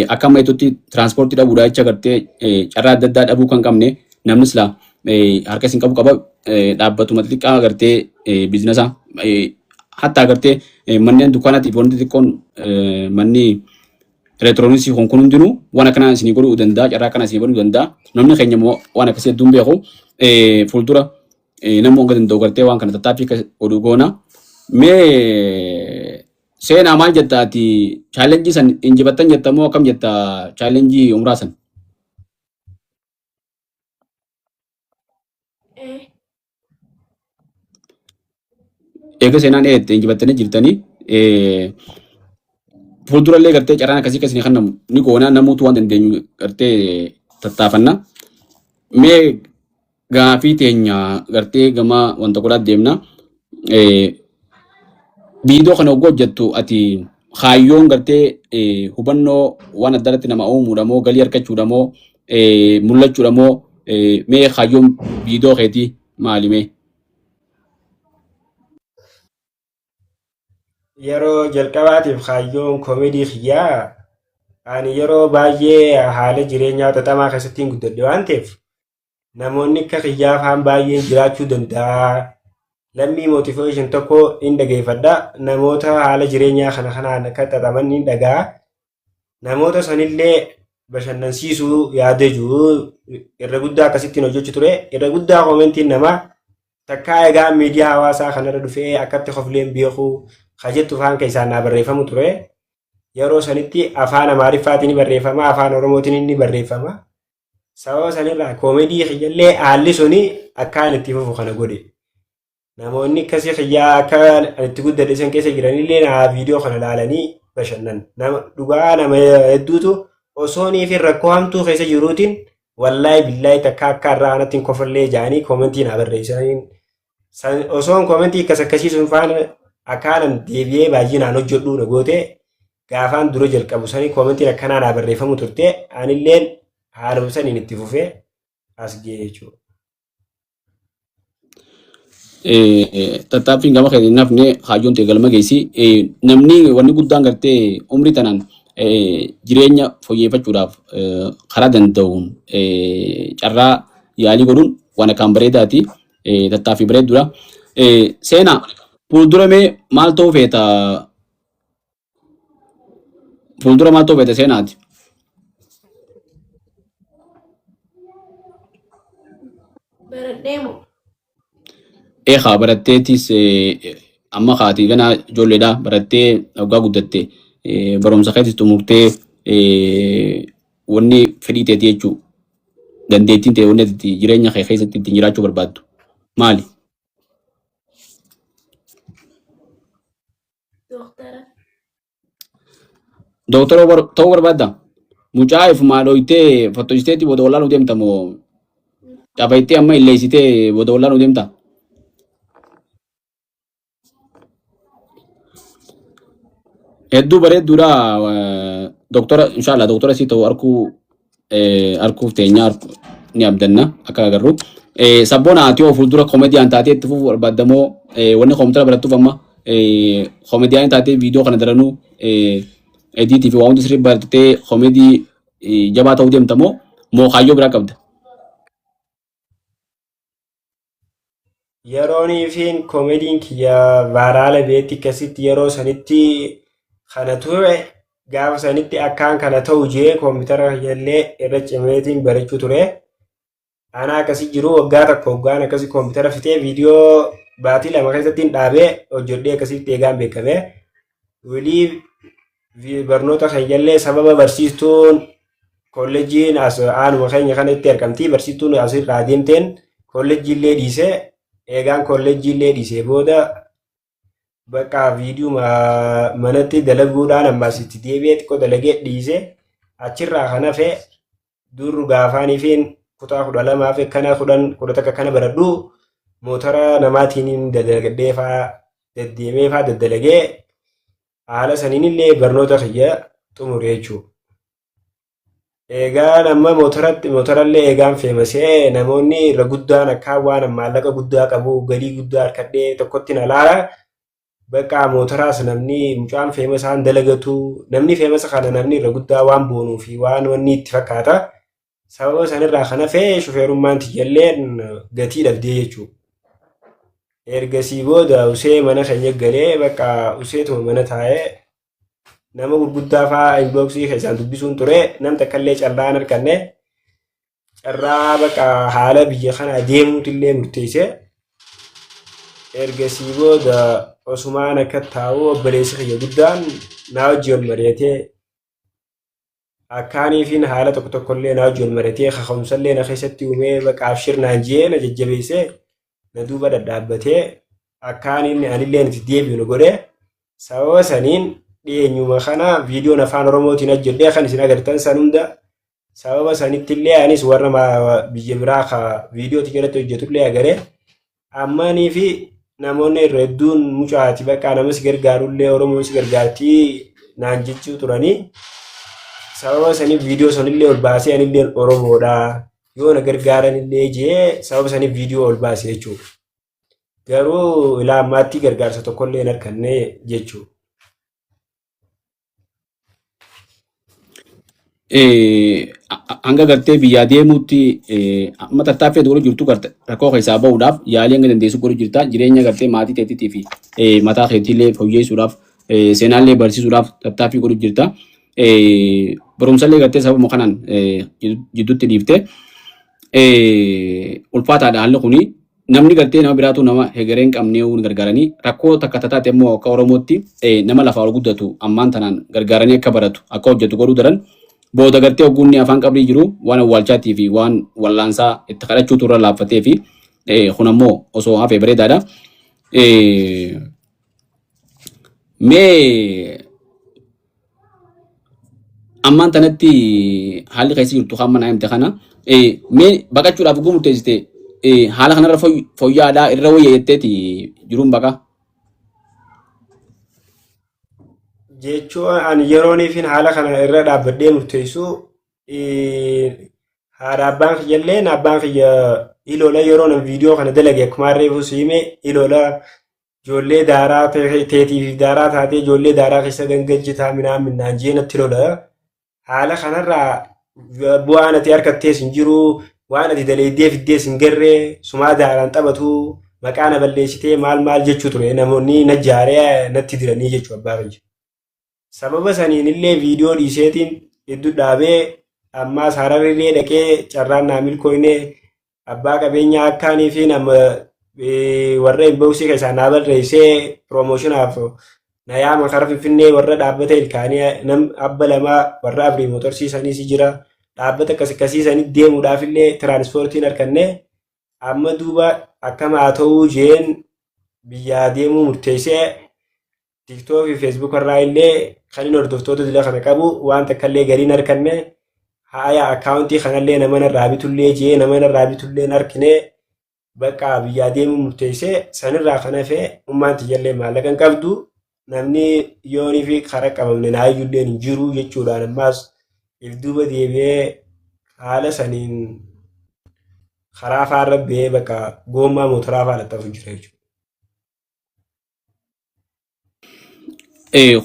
S2: akka amma itti tiraanspoortii dhabuudhaa jecha gartee carraa adda addaa dhabuu kan qabne namni silaa harka isin qabu qaba dhaabbatuma xixiqqaa gartee biizinasa hatta gartee manneen dukkaanaatiif wanti xixiqqoon manni elektirooniksii kun hundinuu waan akkanaa isinii godhuu danda'a carraa akkanaa isinii godhuu danda'a namni keenya immoo waan akkasii hedduun beeku fuuldura namni hanga danda'u gartee waan kana tattaaffii oduu goona mee seenaa maal jettaati chaalenjii san injifattan jettamoo akkam jetta chaalenjii umraa san eega seenaan injifattanii jirtanii fuuldurallee gartee carraan akkasii akkasii kan ni goona namuutu waan dandeenyu gartee tattaafanna. Mee gaafii teenya gartee gama wanta godhaa deemna. Viidiyoo kana oggoo hojjettu ati kaayyoon gartee hubannoo waan adda addaatti nama uumuudha moo galii harkachuudha moo mul'achuudha moo mee kaayyoon viidiyoo keetii maali mee?
S1: Yeroo jalqabaatiif kaayyoon koomedii kiyyaa ani yeroo baay'ee haala jireenyaa xaxamaa keessatti hin guddadhe waan ta'eef namoonni akka kiyyaa afaan baay'een jiraachuu danda'a. Lammii motivation tokko hin dhageeffadha. Namoota haala jireenyaa kanaan akka xaxaman hin dhaga'a. Namoota sanillee bashannansiisuu yaada jiru irra guddaa akkasittiin hojjechuu ture. Irra guddaa koomentiin namaa takkaa egaa miidiyaa hawaasaa kanarra dhufee akkatti hofleen beeku kajettu afaan keessaan naa barreeffamu ture. Yeroo sanitti afaan Amaariffaatiin barreeffama, afaan Oromootiin ni barreeffama. Sababa sanirraa koomedii kiyyallee haalli suni akkaan itti fufu kana godhe. Namoonni akkasii kiyyaa akka itti guddadhe san keessa jiranillee naa viidiyoo kana ilaalanii bashannan. Dhugaa nama hedduutu osoo niif rakkoo hamtuu keessa jiruutiin wallaahi billaahi takka akka irraa anatti hin kofallee jaanii koomentii naa barreessaniin. Osoon koomentii akkas akkasiisuun faana akkaanan deebi'ee baay'inaan hojjedhuu na goote gaafaan dura jalqabu sanii koomentiin akkanaa naa barreeffamu turte anilleen haaluma saniin itti fufee as ga'e jechuudha.
S2: Tattaaffiin gama keenya nafne kaayyoon ta'e galma geessi. Namni wanni guddaan gartee umrii tanaan jireenya fooyyeffachuudhaaf karaa danda'uun carraa yaalii godhuun waan akkaan bareedaati. Tattaaffii bareedduudha. Seenaa fuuldura mee maal ta'uu feeta? Fuuldura maal ta'uu feeta seenaati?
S3: Baradheemo.
S2: Eegaa baratteetis amma kaati gana ijoolleedha barattee waggaa guddatte barumsa keetis xumurtee wanni fedhii teetii jechuu dandeettiin ta'e wanni ati jireenya kee keessatti ittiin jiraachuu barbaaddu maali?
S3: Doktara.
S2: Doktara ta'uu barbaadda? Mucaa ifumaa dhooytee fattoisteetti booda wallaan deemta moo cafaytee amma illeessitee booda wallaan deemta? hedduu bareedduudha doktora inshallah doktora si ta'u arguuf teenyaa ni abdanna akka agarru. Sabboona ati oo fuuldura koomediyaan taatee itti fufu barbaadamoo wanni koompitara barattuuf amma koomediyaan taatee viidiyoo kana daranuu ediitii fi waan hundi sirrii barattee koomedii jabaa ta'uu deemtamoo moo kaayyoo biraa qabda?
S1: Yeroonii fi koomediin kiyya vaaraala beetti akkasitti yeroo sanitti kana ture gaafa sanitti akkaan kana ta'u jee koompitara illee irra cimeetiin barachuu ture. Ana akkasii jiru waggaa tokko waggaan akkasii koompitara fitee viidiyoo baatii lama keessattiin dhaabee hojjedhee akkasitti eegaan beekame. Walii barnoota keeyyallee sababa barsiistuun kolleejiin as aanuma keenya kanatti argamti. Barsiistuun asirraa deemteen kolleejiillee dhiisee eegaan kolleejiillee dhiisee booda bakka viidiyoo manatti dalaguudhaan ammas itti deebi'ee xiqqoo dalagee dhiisee achirraa kan hafe dur gaafaaniifiin kutaa 12 fi kana 10 takka kana baradhu motora namaatiin dalagadhee fa'aa deddeemee fa'aa daddalagee haala saniinillee barnoota kiyya xumure jechuudha. Eegaan amma motorallee eegaan feemasee namoonni irra guddaan akka waan maallaqa guddaa qabu galii guddaa harkadhee tokkotti na laala. Bakka motoraas namni mucaan feemasaan dalagatu namni feemasa kana namni irra guddaa waan boonuu fi waan wanni itti fakkaata. Sababa sanirraa kan hafe shufeerummaan tiyyalleen gatii dhabdee jechuudha. Ergasii booda usee mana keenya galee bakka useetuma mana taa'ee nama gurguddaa fa'aa inboksii keessaan dubbisuun ture nam takkaallee carraan arganne carraa bakka haala biyya kanaa deemuutillee murteesse. Ergasii booda osumaan akka taa'u obboleessi kiyya guddaan naa wajji ol mari'atee akkaaniifiin haala tokko tokkollee naa wajji ol mari'atee kaka'umsallee na keessatti uumee bakka abshirnaan jee na jajjabeessee na duuba dhadhaabbatee akkaaniin anillee itti deebi'u godhe. Sababa saniin dhiyeenyuma kana viidiyoon afaan oromootiin hojjedhee kan isin agartan san hunda sababa sanittillee anis warra biyya biraa ka viidiyootti jalatti hojjetullee agaree ammanii fi namoonni irra hedduun mucaati bakka namas gargaarullee oromoon si gargaartii naan jechuu turanii sababa saniif viidiyoo sanillee ol baasee anillee oromoodha yoo na gargaaranillee jee sababa saniif viidiyoo ol baasee jechuudha. Garuu ilaa ammaatti gargaarsa tokkollee hin arganne jechuudha.
S2: Hanga gartee biyyaa deemuutti amma tattaaffee dura jirtu rakkoo keessaa bahuudhaaf yaalii hanga dandeessu godhu jirta. Jireenya gartee maatii keetiitii fi mataa keetiillee fooyyessuudhaaf seenaallee barsiisuudhaaf tattaaffii godhu jirta. Barumsallee gartee sababa kanaan jidduutti dhiifte ulfaataadha haalli kuni. Namni gartee nama biraatu nama hegeree hin qabnee gargaaranii rakkoo takka taate immoo akka Oromootti nama lafaa ol guddatu ammaan tanaan gargaaranii akka baratu akka hojjetu godhuu daran booda gartee ogumni afaan qabrii jiru waan awwaalchaatii fi waan wallaansaa itti kadhachuutu irra laaffatee fi kun ammoo osoo hafee bareedaadha. Mee ammaan tanatti haalli keessa jirtu hamma naa himte kana mee baqachuudhaaf oguu murteessite haala kanarra fooyya'aadhaa irra wayya jetteeti jiruun baqa.
S1: Jechuun ani yerooniifin haala kana irra dhaabbadhee murteessu haadha abbaan kiyyallee abbaan kiyya iloola yeroon viidiyoo kana dalage akkuma reefu siime iloola ijoollee daaraa teetii fi daaraa taatee ijoollee daaraa keessa gangajjitaa minaan jeenatti lola haala kanarraa bu'aan ati harkattees hin jiru waan ati daleeddee fiddees hin garree sumaa daaraan taphatu maqaa na balleessitee maal jechuu ture namoonni na jaaree natti diranii jechuu abbaa kiyya. Sababa saniinillee viidiyoo dhiiseetiin hedduu dhaabee ammaas Hararillee dhaqee carraan naa milkooyne abbaa qabeenyaa akkaanii fi nama warra inboksii keessaa naa barreessee piroomoshinaaf na yaama kara Finfinnee warra dhaabbata ilkaanii nam abba lamaa warra abrii motorsiisaniis jira dhaabbata akkasiisanii deemuudhaaf illee tiraanspoortiin harkanne amma duuba akkama haa ta'uu jeen biyyaa deemuu murteessee TikTok fi Facebook irraa illee kan inni hordoftoota dila kana qabu waan takkallee galiin harkanne haaya akkaawuntii kanallee nama narraa bitullee jee nama narraa bitullee harkine bakka biyyaa deemuu murteessee sanirraa kan hafe ummaan tiyyallee maallaqa hin qabdu namni yoonii fi kara qabamne naayyulleen hin jiru jechuudhaan ammaas if duuba deebi'ee haala saniin karaa faarra ba'ee bakka goommaa mootoraa faana ta'u jira jechuudha.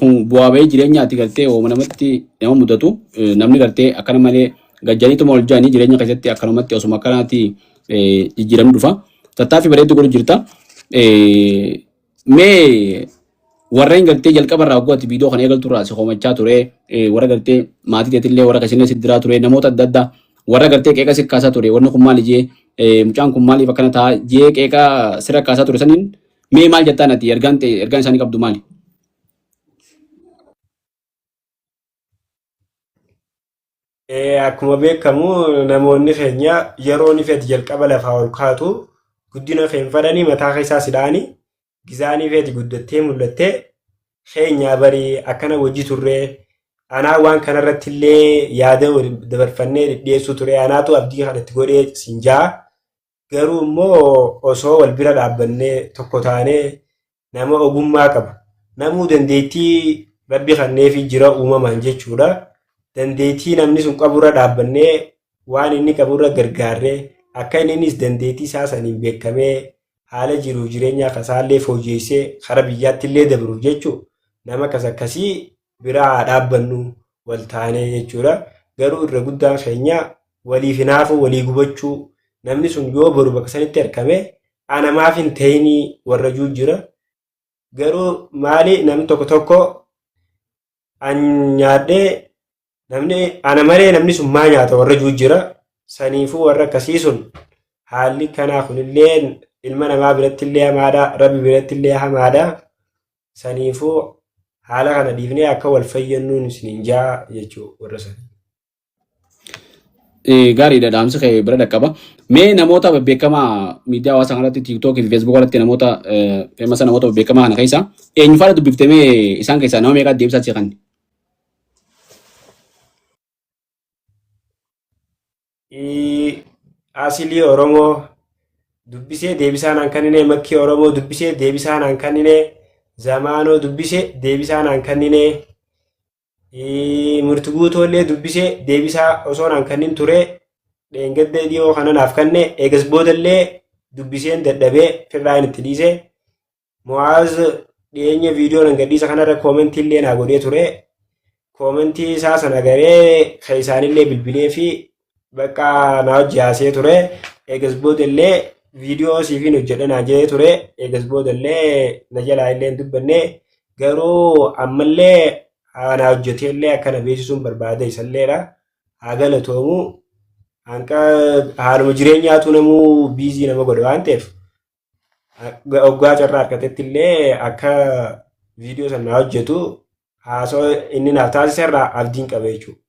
S2: Kun bu'aa bahii jireenyaati gartee ooma namatti nama mudatu namni gartee akkana malee gajjaniituma ol jaanii jireenya keessatti akkanumatti osuma akkanaatti jijjiiramni dhufa. Tattaaffii bareedduu godhu jirta. Mee warreen gartee jalqaba irraa waggooti viidiyoo kana eegaltu irraa si hoomachaa ture warra gartee maatii teetillee warra kasilee si diraa ture namoota adda addaa warra gartee qeeqa si kaasaa ture wanni kun maali jee mucaan kun maaliif akkana ta'a jee qeeqa sirra kaasaa ture saniin mee maal jettaan ati ergaan isaanii qabdu maali?
S1: Akkuma beekamu namoonni keenya yeroo ni fedhi jalqaba lafaa ol kaatu guddina keenya fadhanii mataa keessaa sidhaanii gizaanii fedhi guddattee mul'attee keenya barii akkana hojii turree anaa waan kanarratti illee yaada dabarfannee dhiyeessuu ture anaatu abdii kanatti godhee sinjaa garuu immoo osoo wal bira dhaabbannee tokko taanee nama ogummaa qabu namuu dandeettii rabbi kanneefi jira uumamaan jechuudha. Dandeettii namni sun qaburra dhaabbannee waan inni qaburra gargaarree akka innis dandeettii isaa saniin beekamee haala jiruuf jireenya kasaallee fooyyessee kara biyyaatti illee dabruuf jechuudha. Nama akkasii biraa dhaabbannu wal taanee jechuudha. Garuu irra guddaan keenya waliif hinaafuu walii gubachuu namni sun yoo boru bakka sanitti argame anamaaf hin ta'inii warra juu jira. Garuu maali namni tokko an nyaadhee namni ana malee namni sun maa nyaata warra juu jira. Saniifuu warra akkasii sun haalli kanaa kunillee ilma namaa biratti illee hamaadha rabbi biratti illee hamaadha. Saniifuu haala kana dhiifnee akka wal fayyannuun isiniin jaa jechuudha warra sanii.
S2: Gaariidha dhaamsi kee bira dhaqqaba. Mee namoota beekamaa miidiyaa hawaasaa kanarratti tiiktookii fi feesbuuk irratti namoota feemasa namoota beekamaa kana keessa eenyu faana dubbiftamee isaan keessaa nama meeqaa deebisaa jeeqan?
S1: Asilii Oromoo dubbisee deebisaan hankanine makkii Oromoo dubbisee deebisaan hankanine zamaanoo dubbisee deebisaan hankanine murtuguutollee dubbisee deebisaa osoo hankanin ture dheengadda dhiyoo kananaaf kanne eegas boodallee dubbiseen dadhabee firraan itti dhiise Mu'aaz dhiyeenya viidiyoo nan gadhiisa kanarra koomentii illee naa godhee ture koomentii isaa sana garee keessaanillee bilbilee fi bakka na hojjaasee ture eegas boodallee viidiyoo siifin hojjedhe naa jedhee ture eegas boodallee na jalaa illee hin dubbanne garuu ammallee na hojjetee illee akkana beeksisuun barbaada isalleedha haa galatoomu hanqa haaluma jireenyaatu namuu biizii nama godhe waan ta'eef oggaa carraa harkatetti illee akka viidiyoo sana na hojjetu haasoo inni naaf taasiserraa abdiin qaba jechuudha.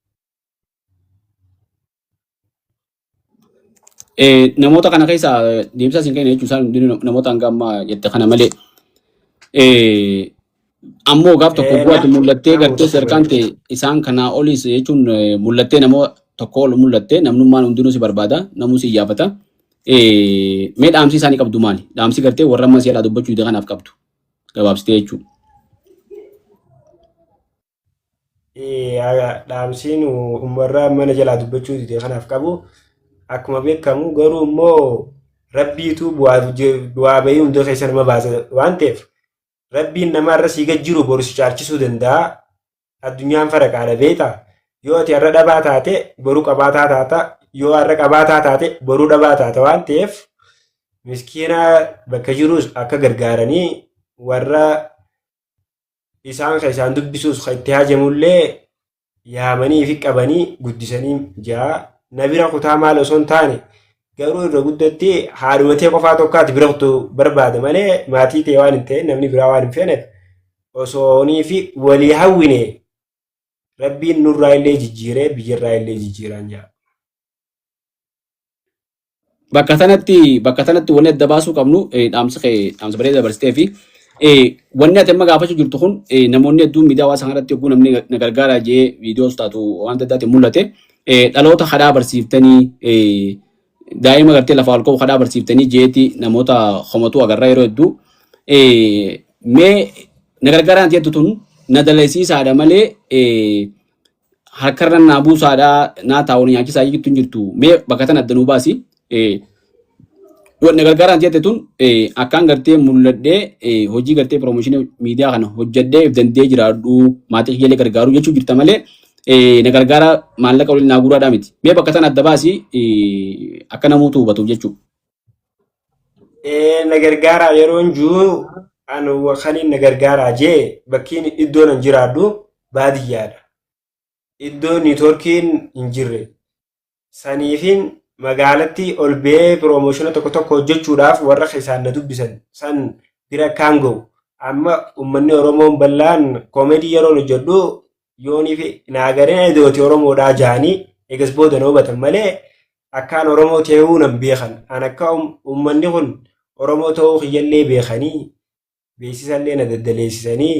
S2: Namoota kana keessa deemsa isin kenna jechuun isaan namoota hanga ammaa jette kana malee ammoo gaaf tokko bu'aatu mul'attee gartee sadarkaan ta'e isaan kanaa olis jechuun mul'attee namoota tokko ol mul'attee namnummaan hundinuu si barbaada namuu si iyyaafata. Mee dhaamsi isaanii qabdu maali? Dhaamsi gartee warra ammas yaalaa dubbachuu kanaaf qabdu gabaabsitee jechuudha.
S1: Dhaamsiin uummarraa mana jalaa dubbachuu kanaaf qabu. Akkuma beekamu garuu immoo rabbiitu bu'aa bahii hunda keessa nama baasa waan ta'eef rabbiin namaarra sii gad jiru boru si caalchisuu danda'a. Addunyaan faraqaadha beektaa. Yoo ati har'a dhabaa taate boru qabaataa taata. Yoo har'a qabaataa taate boruu dhabaa taata waan ta'eef miskiina bakka jirus akka gargaaranii warra isaan keessaan dubbisuus itti hajamullee yaamanii fi qabanii guddisanii jaa. Nabira kutaa maal osoo hin taane garuu irra guddatti haadhumatee qofaa tokkaatti bira kutuu barbaada malee maatii ta'e waan hin ta'e namni biraa waan hin feeneef osoonii fi walii hawwine rabbiin nurraa illee jijjiiree biyyarraa illee jijjiiraan jaa.
S2: Bakka sanatti wanni adda baasuu qabnu dhaamsa bareedaa dabarsitee fi wanni ati amma gaafachuu jirtu kun namoonni hedduun miidiyaa hawaasaa kanarratti yogguu namni na gargaara jee viidiyoos taatu waan adda addaatiin mul'ate. Dhaloota hadhaa barsiiftanii daa'ima gartee lafa ol ka'u hadhaa barsiiftanii jeeti namoota homatuu agarraa yeroo hedduu mee nagargaaraan jettu tun na dalasiisaadha malee harkarra naa buusaadha naa taa'uun nyaachisaa jettu hin jirtu. Mee bakka tan addanuu baasi. Nagargaaraan jette tun akkaan gartee mul'adhee hojii gartee piroomooshinii miidiyaa kana hojjedhee if dandee jiraadhu maatii kiyyalee gargaaru jechuu jirta malee nagargaara maallaqa waliin naa guuraadhaa miti. Mee bakka tan adda baasi akka namoota hubatuuf jechuudha.
S1: Nagargaaraa yeroon jiru an wakaniin nagargaaraa jee bakkiin iddoon an jiraadhu baadiyyaadha. Iddoo niitoorkiin hin jirre saniifin magaalatti ol ba'ee piroomooshinii tokko tokko hojjechuudhaaf warra isaan na dubbisan san bira kaan ga'u. Amma uummanni Oromoon bal'aan koomedii yeroon hojjedhu yoonii fi naagareen idooti Oromoodhaa ja'anii eegas booda na hubatan malee akkaan Oromoo ta'uu nan beekan. An akka uummanni kun Oromoo ta'uu kiyyallee beekanii beeksisallee na daddaleessisanii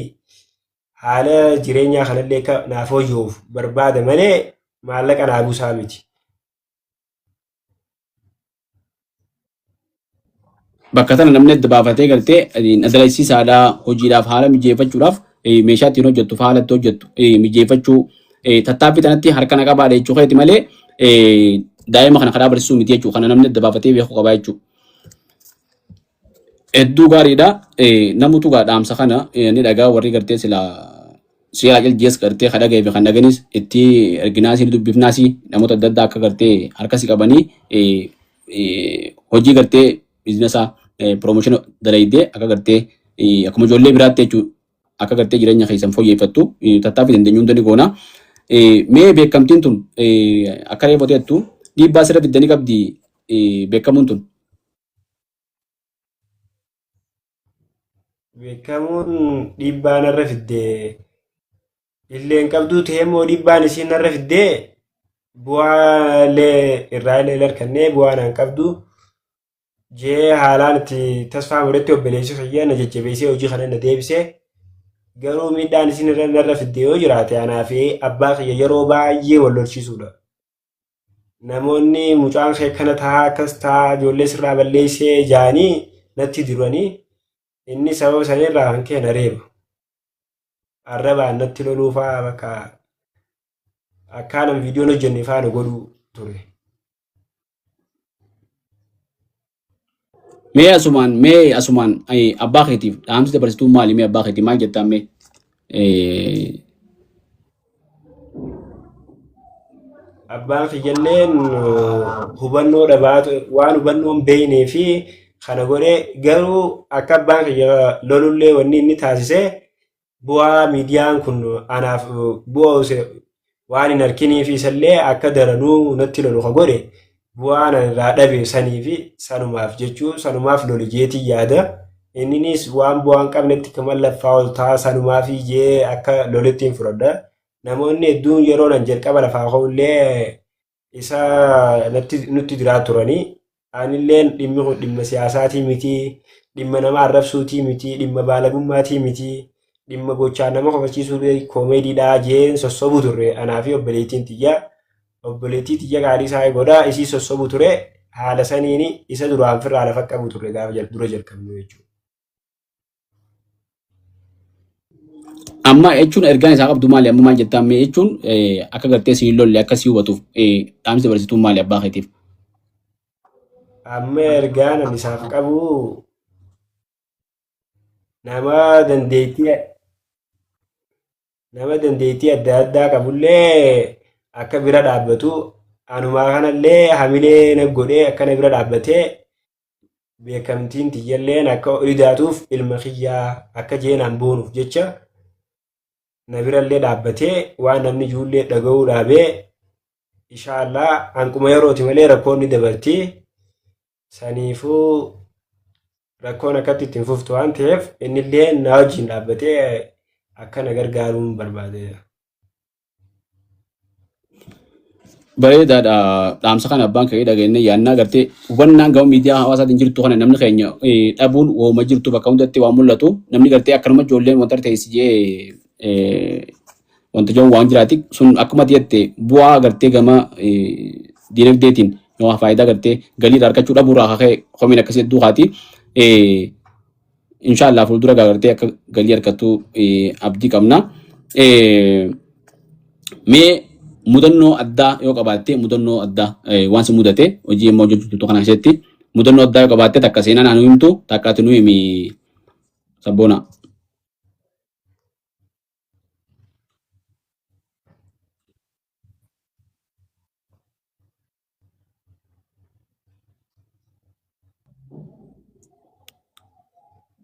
S1: haala jireenyaa kanallee naaf hojjetuuf barbaada malee maallaqa naa buusaa miti.
S2: Bakka tana namni adda baafatee galtee dalasiisaadhaa hojiidhaaf haala mijeeffachuudhaaf meeshaa ittiin hojjettuuf haala itti hojjettu mijeeffachuu tattaaffii tanatti harka na qabaadha jechuu keeti malee daa'ima kana karaa barsiisuu miti jechuu kana namni adda baafatee beekuu qabaa jechuu. Hedduu gaariidha. Namutu dhaamsa kana ni dhagaa warri gartee seeraa jaljees gartee kan dhaga'ee fi kan dhaganis itti erginaasii dubbifnaasii namoota adda addaa akka gartee harkasii qabanii hojii gartee biizinesaa piroomooshinii dalaydee akka gartee akkuma ijoollee biraatti jechuudha akka gartee jireenya keessan fooyyeffattu tattaaffii dandeenyu hundi ni goona. Mee beekamtiin tun akka reefoteettu dhiibbaa sirra fiddanii qabdi beekamuun tun.
S1: Beekamuun dhiibbaa narra fiddee illee hin qabduu ta'emoo dhiibbaan isiin narra fiddee bu'aalee irraa illee harkannee bu'aa naan qabdu. Jee haalaan itti tasfaa mudatti obboleessi fayyaa na jajjabeessee hojii kana na deebisee garuu miidhaan isin irra narra fiddee yoo jiraate anaa fi abbaa kiyya yeroo baay'ee wal lolchiisuudha. Namoonni mucaan kee kana taa'aa akkas taa'aa ijoollee sirraa balleessee jaanii natti diranii inni sababa sanirraa kan kee na reeba. Arrabaan natti loluufaa bakka akkaanan viidiyoon hojjenne faana godhuu ture.
S2: Mee asumaan abbaa keetiif dhaamsi dabarsituu maali? Mee abbaa keetiif maal jettaan mee?
S1: Abbaan kiyyalleen hubannoo dhabaatu waan hubannoon beeynee fi kana godhee garuu akka abbaan kiyya lolullee wanni inni taasisee bu'aa miidiyaan kun anaaf bu'aa waan hin harkinii fi isallee akka daranuu natti lolu ka godhe bu'aan irraa dhabe sanii fi sanumaaf jechuu sanumaaf loli jeetii yaada. Inninis waan bu'aan qabnetti kaman laffaa ol ta'a sanumaaf jee akka lolitti hin fudhadha. Namoonni hedduun yeroo nan jalqaba lafaa ka'ullee isa nutti diraa turanii anillee dhimmi kun dhimma siyaasaatii miti, dhimma nama arrabsuutii miti, dhimma baalagummaatii miti, dhimma gochaan nama kofachiisuu koomeediidhaa jeen sossobu turre anaa fi obboleettiin obboleettii xiyya gaarii isaa godhaa isii sossobu ture haala saniin isa duraan firraa lafa qabu turre gaafa dura jalqabnu jechuudha.
S2: Amma jechuun ergaan isaa qabdu maali? Amma maal jettaan mee jechuun akka gartee siin lolle akka si hubatuuf dhaamsi dabarsituun maali abbaa keetiif?
S1: Amma ergaan ani isaaf qabu nama dandeettii adda addaa qabullee akka bira dhaabbatu anumaa kanallee hamilee na godhee akka na bira dhaabbatee beekamtiin tiyyalleen akka idaatuuf ilma kiyyaa akka jeenaan boonuuf jecha na birallee dhaabbatee waan namni ijoollee dhaga'uu dhaabee inshaallah hanquma yerooti malee rakkoon ni dabartii saniifuu rakkoon akkatti ittiin fuftu waan ta'eef innillee na wajjin dhaabbatee akka na gargaaruun barbaadeera.
S2: Bareedaadha. Dhaamsa kana abbaan ka'ee dhageenye yaannaa gartee hubannaan gama miidiyaa hawaasaatiin jirtu kana namni keenya dhabuun wooma jirtu bakka hundatti waan mul'atu namni gartee akkanuma ijoolleen wanta ta'es jee wanta jiru waan jiraati sun akkuma jette bu'aa gartee gama diinagdeetiin yoo faayidaa gartee galii argachuu dhabuurraa ka'ee komiin akkasii hedduu haati inshallah fuuldura gartee akka galii harkattuu abdii qabna. Mee mudannoo addaa yoo qabaatte mudannoo addaa waan si mudate hojii immoo hojjechuutu kana keessatti mudannoo addaa yoo qabaatte takka seenaa naannoo himtu takkaatti nu himi sabboona.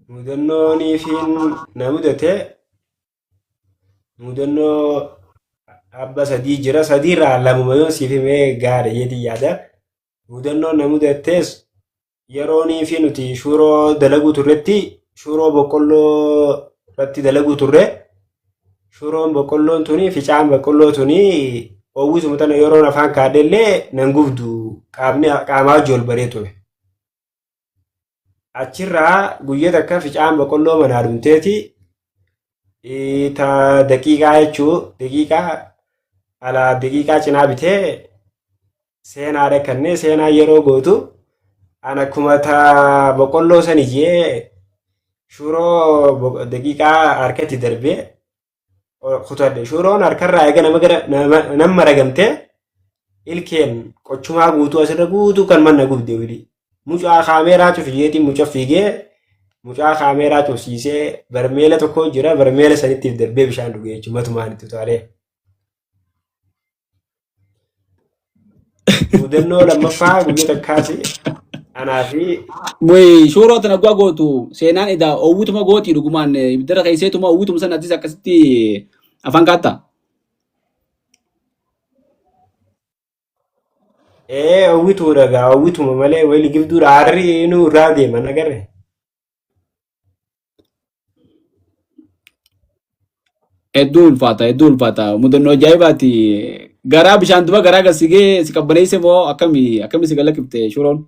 S1: Mudannoonii fi na mudate mudannoo abba sadii jira sadiirraa lamuma yoo siif himee gaadha jedhii yaada. Mudannoon na mudatees yeroonii fi nuti shuroo dalaguu turretti shuroo boqqolloo irratti dalaguu turre shuroon boqqolloon tuni ficaan boqqolloo tuni oowwisuma tana yeroon afaan kaadhellee nan gubdu qaamaa wajji ol baree ture. Achirraa guyyaa takka ficaan boqqolloo manaa dhumteeti ta daqiiqaa jechuu daqiiqaa cinaa bitee seenaadha kanneen seenaa yeroo gootu an akkuma ta boqqolloo san iyyee shuroo daqiiqaa harkatti darbee kutadhe shuroon harkarraa eega nama ragamtee ilkeen qochumaa guutuu asirra guutuu kan manna gubde wili mucaa kaameeraa cufiyyeetiin mucaa fiigee mucaa kaameeraa cufsiisee barmeela tokko jira barmeela sanittiif darbee bishaan dhugee jechuun matumaan itti utaalee. Mudannoo lammaffaa guyyaa takkaati anaa fi
S2: Shuroo tana gua gootu seenaan edaa oowwituma gootii dhugumaan ibiddarra keesseetuma oowwituma sana attis akkasitti afaan kaattaa.
S1: Oowwituudha gaa oowwituma malee wayii gibduudha harri inuu irraa deeman agarre.
S2: Hedduu ulfaata mudannoo ajaa'ibaati garaa bishaan duba garaa gasigee si qabbaneesse moo akkami si galakkifte shuroon.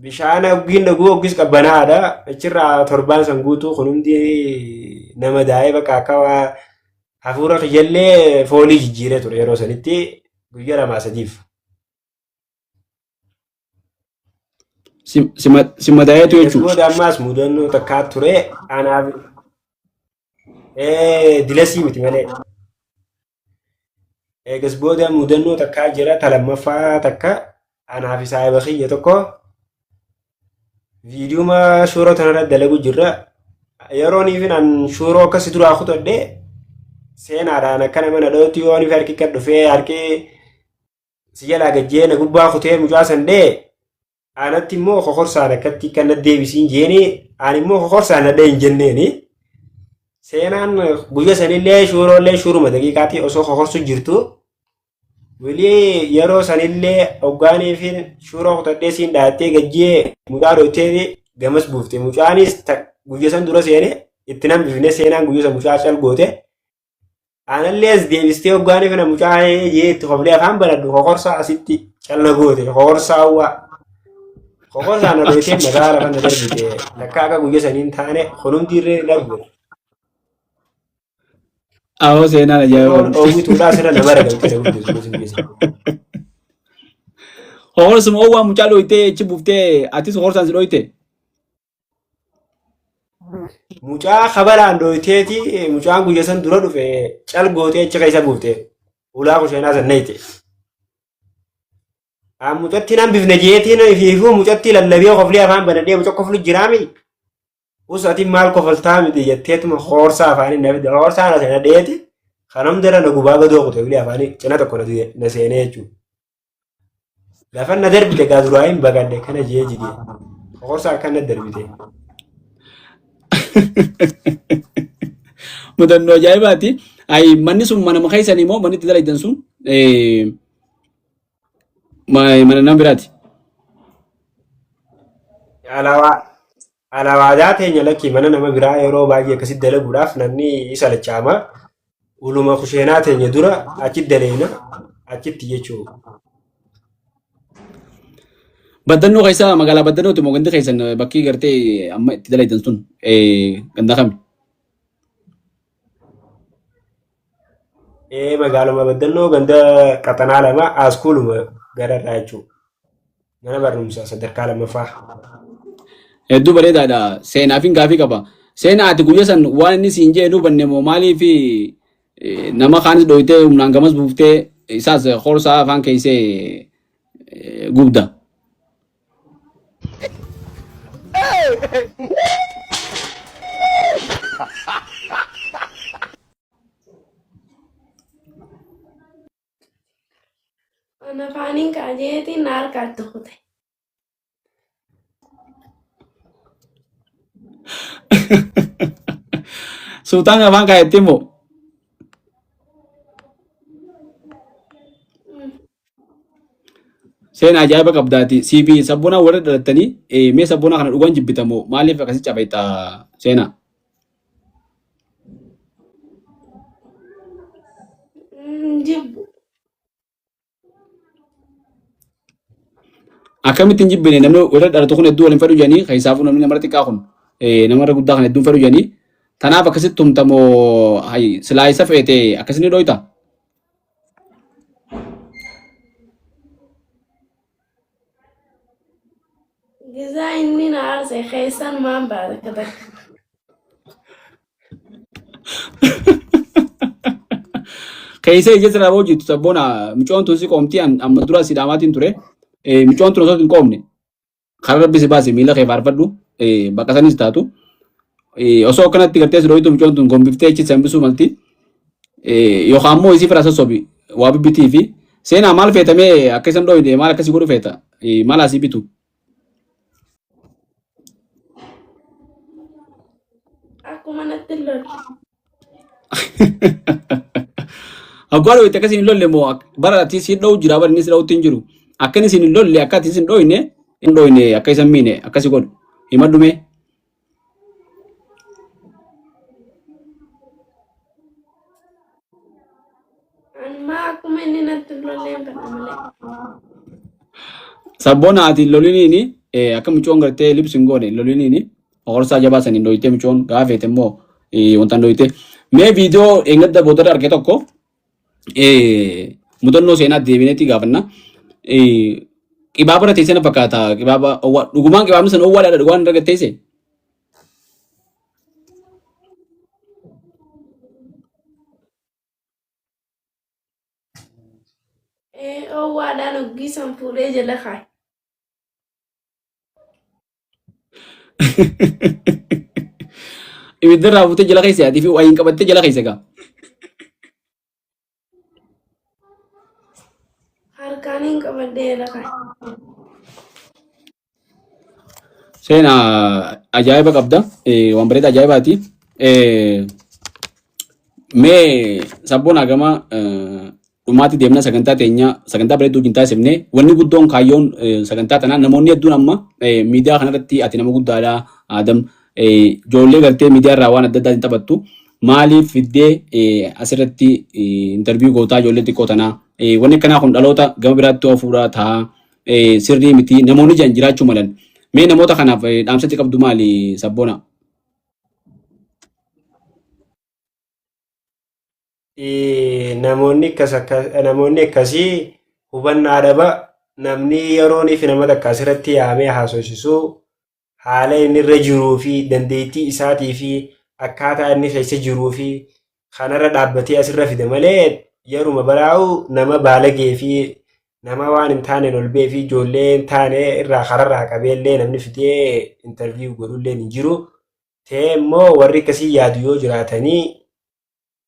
S1: Bishaan oggiin dhuguu oggis qabbanaadha. Achirraa torbaan san guutuu kun hundi nama daa'ee bakka akka hafuura kiyyallee foolii jijjiiree ture yeroo sanitti guyyaa lamaa sadiif.
S2: Simadaa'eetu jechuudha.
S1: Booda ammaas mudannoo takkaa ture anaaf dilasii miti malee. Eegas booda mudannoo takkaa jira talammaffaa takka anaaf saahiba kiyya tokko viidiyuma shuroo tanarra dalagu jirra. Yerooniif an shuroo akkasi duraa kutadhe seenaadhaan akkana mana dhootti yoon if harki kan dhufee harki si jalaa gajjee na gubbaa kutee mucaa sandee anatti immoo kokorsaan akkatti kan na deebisiin jeeni ani immoo kokorsaan na dheen jenneeni seenaan guyya sanillee shuroollee shuruma daqiiqaatti osoo kokorsu jirtu wilii yeroo sanillee hoggaanii fi shuroo kutadhee siin dhaattee gajjee mucaa dhootee gamas buufte mucaanis guyya san dura seene itti nan bifne seenaan guyya san mucaa cal goote anallee as deebistee hoggaanii fi mucaa jee itti koflee afaan baladhu kokorsaa asitti calna goote kokorsaawwaa. Kokorsaan na dhootee mataa lafa na darbite lakka akka guyya saniin taane kunumtiirree darbu.
S2: Awoo seenaan ajaa'iba.
S1: Oowwituudhaa sirra nama ragamte na guddisu.
S2: Kokorsuma oowwaa mucaa dhooytee achi buuftee atis kokorsaan si dhooyte.
S1: Mucaa kabalaan dhooyteeti mucaan guyya san dura dhufe cal gootee achi keessa buufte ulaa kusheenaa san nayte. Mucatti nan bifne jeetiin fiifuu mucatti lallabee koflee afaan banadhee mucaa koflu jiraami. Usatiin maal kofaltaa miti jetteetuma koorsaa afaanii na fide koorsaa na seena dheeti kanam dara na gubaa gadoo kute ulee afaanii cina tokko na seenee jechuudha. Lafa na darbite gaa duraa hin bagadde kana jee jigee koorsaa akka na darbite.
S2: Mudannoo ajaa'ibaati. Manni sun mana keessanii moo manni itti dalagdan sun mana nama biraati.
S1: Alawaadaa teenya lakkii mana nama biraa yeroo baay'ee akkasitti dalaguudhaaf namni isa lachaama. Uluma kusheenaa teenya dura achitti daleena achitti jechuudha.
S2: Baddannoo keessa magaalaa baddannootti moo gandi keessan bakkii gartee amma itti dalagdan sun ganda kami?
S1: Magaaluma baddannoo ganda qaxanaa lama askuuluma gararraa jechuudha. mana barumsaa sadarkaa lammaffaa.
S2: Hedduu bareedaadha. Seenaaf hin gaafii qaba. Seenaa ati guyya san waan inni siin jedhu banne moo maaliif nama kaanis dhoyitee humnaan gamas buuftee isaas horsaa afaan keessee gubda.
S3: Ana afaaniin kaajeetiin na harkaatti kute.
S2: Sultaan afaan kaayetti immoo seenaa ajaa'iba qabdaati. Siifi sabboonaa warra dhalatanii mee sabboonaa kana dhugaan jibbitamoo maaliif akkasii cabeetta seenaa?
S3: Jibbu.
S2: Akkamittiin jibbine namni warra dhalatu kun hedduu waliin fedhu jedhanii keessaafuu namni nama xiqqaa kun namarra guddaa kan hedduun fedhu jedhanii tanaaf akkasitti tumtamoo silaa isa feete akkasini dhoyta.
S3: Gizaa inni na aarse keessan maan baate katakka.
S2: Keessa ija sirraa hojjetu sabboona micoon tun si qoomtii amma dura sidaamaatiin ture micoon tun osoo hin qoomne karaa rabbi si baase miila kee faarfadhu bakka sanis taatu osoo akkanatti gartee si dhoytu micoon tun gombiftee achi sambisuu malti yookaan immoo isii fira sossobi waa bibbitii fi seenaa maal feetamee akka isan dhoyde maal akkasii godhu feeta maal asii bitu.
S3: Akkuma natti lolu.
S2: Abbaan wayita akkasii hin lolle moo bara ati si dha'u jira bara inni si dha'utti hin jiru akka inni sin hin lolle akka ati sin dhoyne akka isan miine akkasi godhu himadhume.
S3: Amma akkuma inni natti lolleen kana malee.
S2: Sabboona ati loliniini akka micoon gartee libsi hin goone loliniini horsaa jabaa san hin dhoyte micoon gaafeete immoo wanta hin dhoyte mee viidiyoo eeggadda boodara arge tokko mudannoo seenaa deebineetti gaafanna. Qibaabara teessee na fakkaata qibaaba dhugumaan qibaabni san owwaadha dhugaan irra gatteesse.
S3: Owwaadhaan hoggiisan fuudhee jala kaaye.
S2: Ibidda irraa fuutee jala keessa ati fi wayiin qabattee jala keessa gaa.
S3: Harkaaniin qabadhee jala kaaye.
S2: Seenaa ajaa'iba qabda waan bareeda ajaa'ibaati. Mee sabboona gama dhumaatti deemna sagantaa teenya sagantaa bareedduu wajjin taasifne wanni guddoon kaayyoon sagantaa tanaa namoonni hedduun amma miidiyaa kanarratti ati nama guddaadha Adam ijoollee galtee miidiyaa irraa waan adda addaatiin taphattu maaliif fiddee asirratti interviyuu gootaa ijoollee xiqqoo tanaa wanni akkanaa kun dhaloota gama biraatti oofuudha ta'a sirrii miti namoonni jiran jiraachuu malan mee namoota kanaaf dhaamsatti qabdu maali sabboona?
S1: Namoonni akkasii hubannaa dhaba namni yeroonii fi nama takka asirratti yaamee haasofsiisuu haala inni irra jiruu fi dandeettii isaatii fi akkaataa inni keessa jiruu fi kanarra dhaabbatee asirra fide malee yeruma baraa'u nama baalagee fi nama waan hin taaneen ol bee fi ijoollee hin taane irraa kararraa qabeellee namni fidee interviyuu godhullee hin jiru. Ta'ee immoo warri akkasii yaadu yoo jiraatanii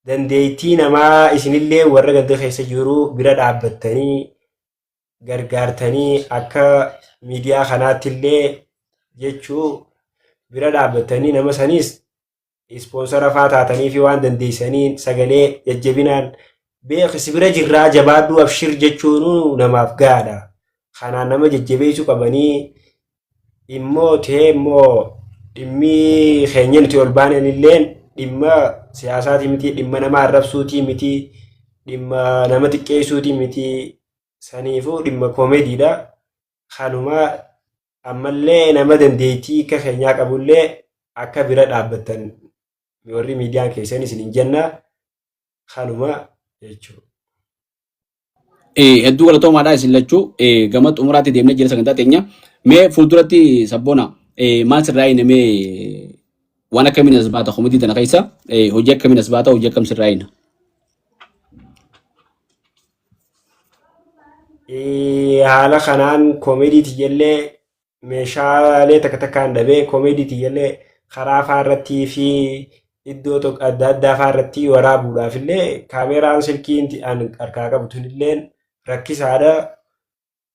S1: dandeettii namaa isinillee warra ganda keessa jiru bira dhaabbattanii gargaartanii akka miidiyaa kanaattillee jechuu bira dhaabbattanii nama saniis ispoonsara faa taatanii fi waan dandeessaniin sagalee jajjabinaan beekisi bira jirraa jabaadhuu abshir jechuun namaaf gaadha. Kanaan nama jajjabeessuu qabanii immoo ta'ee immoo dhimmi keenya nuti ol baananilleen dhimma siyaasaati miti dhimma nama arrabsuutii miti dhimma nama xiqqeessuutii miti saniifuu dhimma koomediidha. Kanuma ammallee nama dandeettii akka keenyaa qabullee akka bira dhaabbattan warri miidiyaan keessan isin hin jenna kanuma jechuudha.
S2: hedduu galatoomaadha isin lachuu gama xumuraatti deemnee jira sagantaa teenya. Mee fuulduratti sabboona maal sirraa namee waan akkamiin as baata komitii tana keessa hojii akkamiin as baata hojii akkam sirraa hina.
S1: Haala kanaan koomediiti jallee meeshaalee takka takkaan dhabee koomediiti jallee karaa faarrattii fi iddoo adda addaa faarratti waraabuudhaaf illee kaameraan silkiin an harkaa qabtun illee rakkisaadha.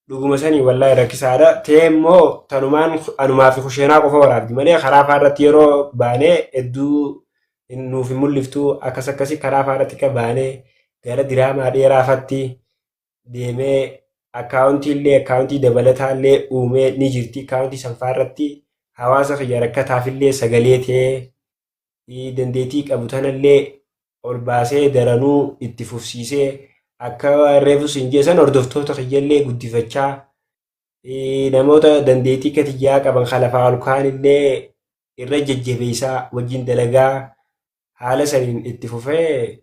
S1: Dhuguma sanii wallaahi rakkisaadha. Ta'e immoo tanumaan anumaa fi kusheenaa qofa waraabdi malee karaa faarratti yeroo baanee hedduu nuuf hin mul'iftu akkas akkasii karaa faarratti akka baanee gara diraamaa dheeraafatti deemee akkaawuntii dabalataa illee uumee ni jirti. Akkaawuntii sanfaarratti hawaasa kiyya rakkataaf illee sagalee ta'ee dandeettii qabu tanallee ol baasee daranuu itti fufsiisee akka reefus hin jeessan hordoftoota kiyyallee guddifachaa namoota dandeettii katiyyaa qaban kalafaa olkaan illee irra jajjabeessaa wajjin dalagaa haala saniin itti fufee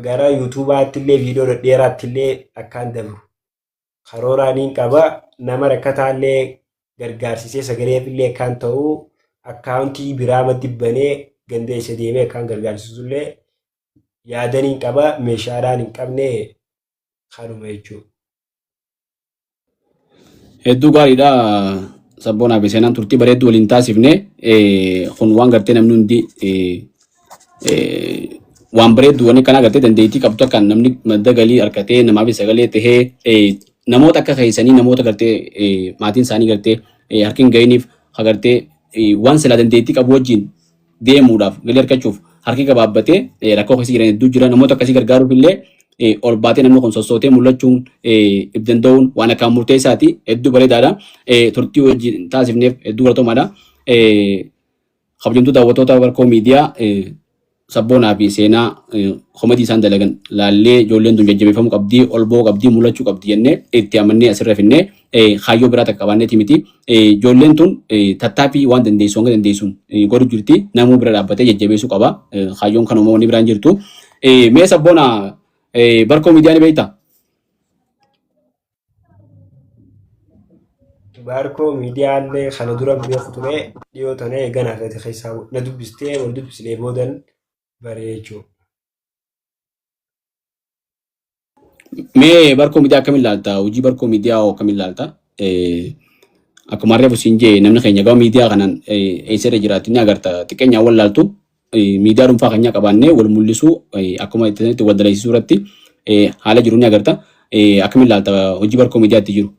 S1: gara yuutuubaatti illee viidiyoo dhedheeraatti illee akkaan dabru. Karooraan qaba nama rakkataa illee gargaarsisee sagaleef illee akkaan ta'uu akkaawuntii biraa madibbanee gandeessa deemee akkaan gargaarsisu illee yaadaniin qaba meeshaadhaan hin qabne kanuma jechuudha.
S2: Hedduu gaariidha sabboonaa fi seenaan turtii bareedduu waliin taasifne kun waan gartee namni hundi waan bareedduu wanni kanaa gartee dandeettii qabdu akka namni madda galii harkatee namaaf sagalee tahee namoota akka keessanii namoota gartee maatiin isaanii gartee harkin ga'iniif hagartee waan sila dandeettii qabu wajjin deemuudhaaf galii harkachuuf harki gabaabbatee rakkoo keessi jiran hedduu jira namoota akkasii gargaaruuf illee ol baatee namni kun sossootee mul'achuun ibdanda'uun waan akkaan murteessaati hedduu bareedaadha turtii wajjin taasifneef hedduu galatoomaadha kabajamtuu daawwattoota barkoo miidiyaa sabboonaa fi seenaa koomedii isaan dalagan laallee ijoolleen tun jajjabeeffamuu qabdii ol ba'uu qabdii mul'achuu qabdii jennee itti amannee asirra finnee kaayyoo biraa takka qabaanneeti miti ijoolleen tun tattaaffii waan dandeessu hanga dandeessuun godhu jirti namuu bira dhaabbatee jajjabeessuu qaba kaayyoon kan uumamanii biraan jirtu mee sabboonaa barkoo miidiyaa ni beektaa?
S1: Barkoo miidiyaallee kana dura beeku ture dhiyoo tanee eeganaaf keessaa na dubbistee wal dubbisnee boodan bareechuu.
S2: Mee barkoo miidiyaa akkamiin ilaalta? Hojii barkoo miidiyaa akkamiin ilaalta? Akkuma reefu siin jee namni keenya gama miidiyaa kanaan eessarra jiraatu ni agarta. Xiqqeenyaan wal laaltu miidiyaa dhuunfaa keenya qabaannee wal mul'isuu akkuma itti wal dalagsisuu irratti haala jiru ni agarta. Akkamiin ilaalta hojii barkoo miidiyaatti jiru?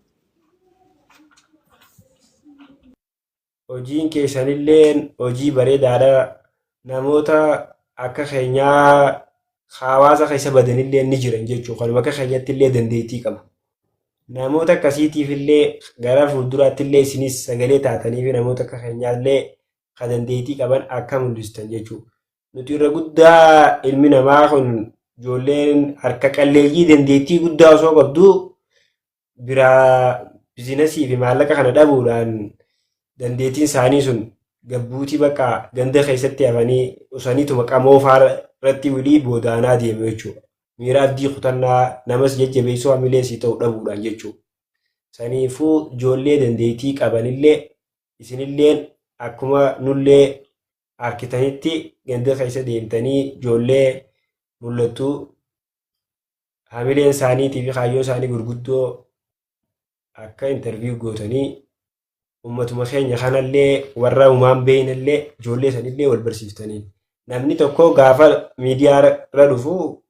S1: Hojiin keessanillee hojii bareedaadha. Namoota akka keenyaa hawaasa keessa badanillee ni jiran jechuudha. Kan bakka keenyatti illee dandeettii qaba. Namoota akkasiitiif illee gara fuulduraatti illee isinis sagalee taatanii fi namoota akka keenyaallee kan dandeettii qaban akka mul'istan jechuudha. Nuti irra guddaa ilmi namaa kun ijoolleen harka qalleeyyii dandeettii guddaa osoo qabdu biraa biizinasii fi maallaqa kana dhabuudhaan dandeettiin isaanii sun gabbuutii bakka ganda keessatti hafanii usaniituma qamoo faara irratti wilii boodaanaa deemu jechuudha. Miira abdii kutannaa namas jajjabeessuu hamilees ta'u dhabuudhaan jechuudha. Saniifuu ijoollee dandeettii qabanillee isinilleen akkuma nullee harkitanitti ganda keessa deemtanii ijoollee mul'attuu hamileen isaaniitii fi kaayyoo isaanii gurguddoo akka intarviiyuu gootanii ummatuma keenya kanallee warra uumaan beeynallee ijoollee sanillee wal barsiiftaniin. Namni tokko gaafa miidiyaa irra dhufu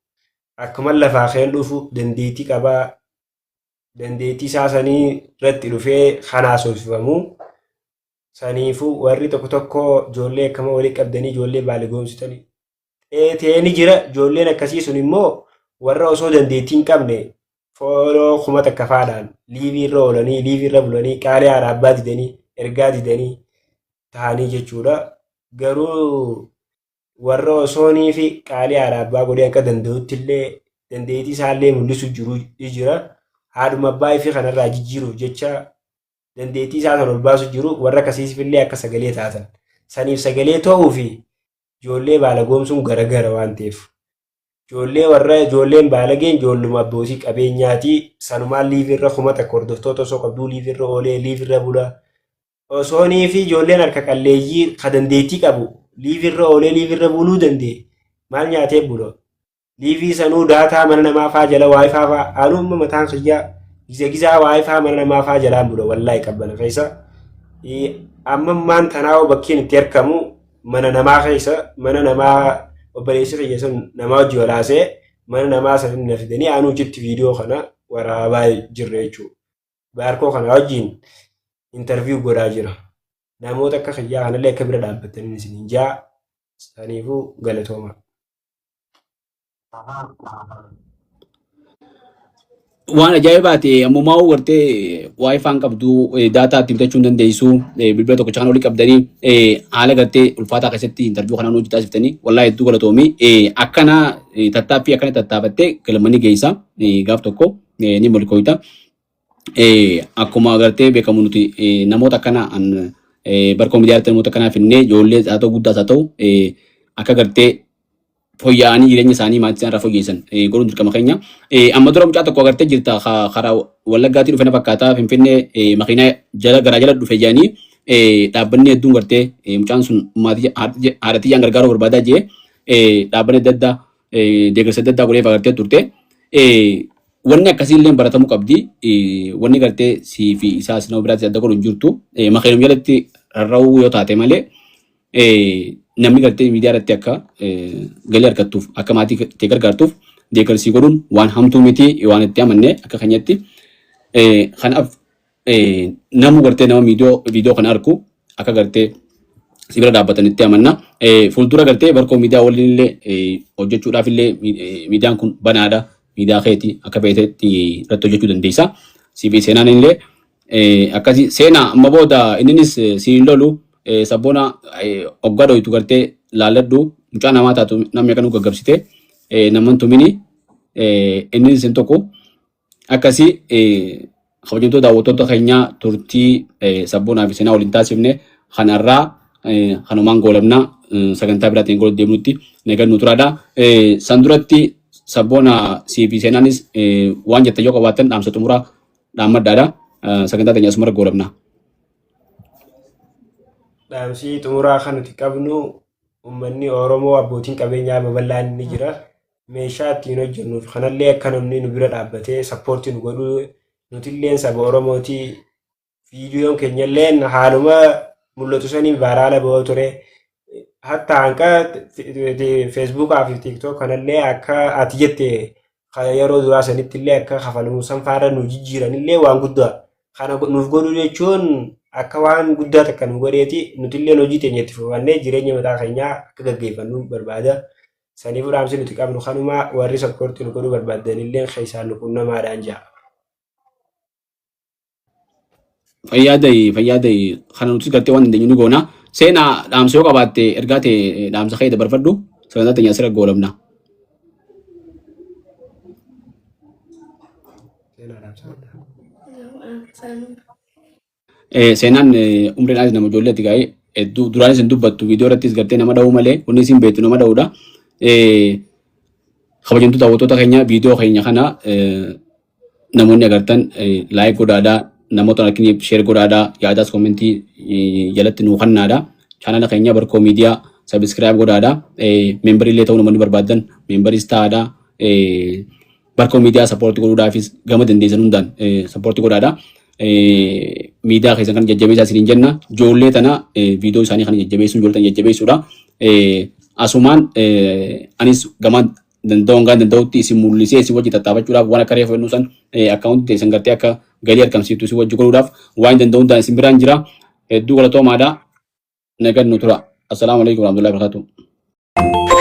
S1: akkuma lafaa keen dhufu dandeettii qabaa. Dandeettii isaa sanii irratti dhufee kanaa soofifamuu. Saniifuu warri tokko tokko ijoollee akkama walii qabdanii ijoollee baaligoomsitanii. Ta'ee jira ijoolleen akkasii sun immoo warra osoo dandeettii hin qabne fooloo kuma takka faadhaan liivii irra oolanii liivii irra bulanii qaalee haadha abbaa didanii ergaa didanii ta'anii jechuudha. Garuu warra osoonii fi qaalee haadha abbaa godhee akka danda'utti illee dandeettii isaallee mul'isu jira. Haadhuma abbaa fi kanarraa jijjiiruuf jecha dandeettii isaa ol baasu jiru warra akkasiif illee akka sagalee taatan. Saniif sagalee ta'uu fi ijoollee baalagoomsuun garagara waan ta'eef. ijoolleen baalageen ijoolluma abbootii qabeenyaati. Sanumaan liivirra kuma takka hordoftoota osoo qabduu liivirra oolee liivirra bula. Osoonii fi ijoolleen harka qalleeyyii ka dandeettii qabu liivirra oolee liivirra buluu danda'e maal nyaatee bula. Liivii sanuu daataa mana namaa faa jala waayifaa faa anuma mataan kiyyaa gizaa waayifaa mana namaa faa jalaan bula wallaahi qabbana keessa. Ammammaan tanaa bakkiin itti argamu mana namaa keessa mana namaa obboleessi kiyya sun namaa wajji walaasee mana namaa san na fidanii anuu jitti viidiyoo kana waraabaa jirre jechuudha. Baarkoo kana wajjin interview godhaa jira. Namoota akka kiyyaa kanallee akka bira dhaabbatanii isin jaa saniifuu galatooma.
S2: Waan ajaa'ibaati ammumaa gartee waayifaan qabdu daataa itti bitachuu hin dandeessu bilbila tokko kan olii qabdanii haala gartee ulfaataa keessatti interview kanaan hojii taasiftanii wallaahi hedduu galatoomi akkana tattaaffii akkana tattaaffattee galmanii geessa gaaf tokko ni milkooyta akkuma gartee beekamu nuti namoota akkana barkoo miidiyaatti namoota akkanaaf innee ijoollee haa ta'u guddaas haa ta'u akka gartee foyya'anii jireenya isaanii maatii isaanii irraa fooyyessan godhuun dirqama keenya. Amma dura mucaa tokko agartee jirta karaa Wallaggaatii dhufe na fakkaata Finfinnee makiinaa garaa jala dhufe jedhanii dhaabbanni hedduun gartee mucaan sun maatii haadhatiyyaan gargaaruu barbaadaa jee dhaabbanni adda addaa deeggarsa adda addaa godhee agartee turte. Wanni akkasiillee baratamuu qabdi. Wanni gartee sii fi isaas nama biraatti adda godhu hin jirtu. Makiinuma jalatti rarra'uu yoo taate malee namni gartee miidiyaa irratti akka galii argattuuf akka maatii kee gargaartuuf deeggarsii godhuun waan hamtuu miti waan itti amanne akka keenyatti kanaaf namu gartee nama viidiyoo kana argu akka gartee si bira dhaabbatanitti amanna. Fuuldura gartee barkoo miidiyaa waliin illee hojjechuudhaaf illee miidiyaan kun banaadha. Miidiyaa keetii akka beetetti irratti hojjechuu dandeessa. Siif seenaan illee akkasii seenaa amma booda inninis siin lolu sabboona oggaa dho'itu gartee laalladhu mucaa namaa taatu namni akkanuu gaggabsite naman tumini inni isin tokko akkasii kabajamtoota daawwattoota keenyaa turtii sabboonaa fi seenaa waliin taasifne kanarraa kanumaan goolabna sagantaa biraatiin gool deemnutti neegannu turaadha. San duratti sabboona siifi seenaanis waan jette yoo qabaatan dhaamsa xumuraa dhaammaddaadha. Sagantaa keenya asumara goolabna.
S1: Dhaamsii xumuraa kan nuti qabnu uummanni Oromoo abbootiin qabeenyaa babal'aan ni jira. Meeshaa ittiin hojjennuuf kanallee akka namni nu bira dhaabbatee sappoortii nu godhu nutillee saba Oromooti. Viidiyoon keenyallee haaluma mul'atu saniin baaraala ba'oo ture. Hatta hanqa Feesbuukaa fi Tiiktook kanallee akka ati jette yeroo duraa sanittillee akka kafaluu sanfaarra nu jijjiiranillee waan guddaa kana nuuf godhu jechuun akka waan guddaa takka nu godheeti nutillee hojii teenya itti fufannee jireenya mataa keenyaa akka gaggeeffannu barbaada. Saniifuu dhaamsi nuti qabnu kanuma warri sappoortii nu godhuu barbaadanillee keessaan nu qunnamaadhaan jira.
S2: Fayyaaday kana nuti gartee waan dandeenyu ni goona. Seenaa dhaamsa yoo qabaatte ergaa ta'e dhaamsa kee dabarfadhu sagantaa teenya asirra goolabna. Seenaan umriin aadde nama ijoolleetti gaa'ee duraanis hin dubbattu viidiyoo irrattis gartee nama dha'uu malee wanni isin beektu nama dha'uudha. Kabajamtoota daawwattoota keenya viidiyoo keenya kana namoonni agartan laayik godhaadhaa namoota harkiniif sheer godhaadhaa yaadaas koomentii jalatti nuu kennaadhaa. Chaanala keenya barkoo miidiyaa sabiskiraayib godhaadhaa. Meembarii illee ta'uu namoonni barbaadan meembariis ta'aadhaa. Barkoo miidiyaa sappoortii godhuudhaafis gama dandeessan hundaan sappoortii godhaadhaa. Miidiyaa keessan kan jajjabeessaa isiniin jenna. Ijoollee tana viidiyoo isaanii kan jajjabeessuun ijoollee tana jajjabeessuudha. Asumaan anis gamaan danda'utti isin mul'isee isin wajji tattaafachuudhaaf waan akka reefu fennuu san akkaawuntii teessan gartee akka galii argamsiiftu isin wajji godhuudhaaf waan danda'u hundaan isin biraan jira. Hedduu galatoomaadha. Nagaan nu tura. Assalaamu alaikum warahmatullahi wabarakatuh.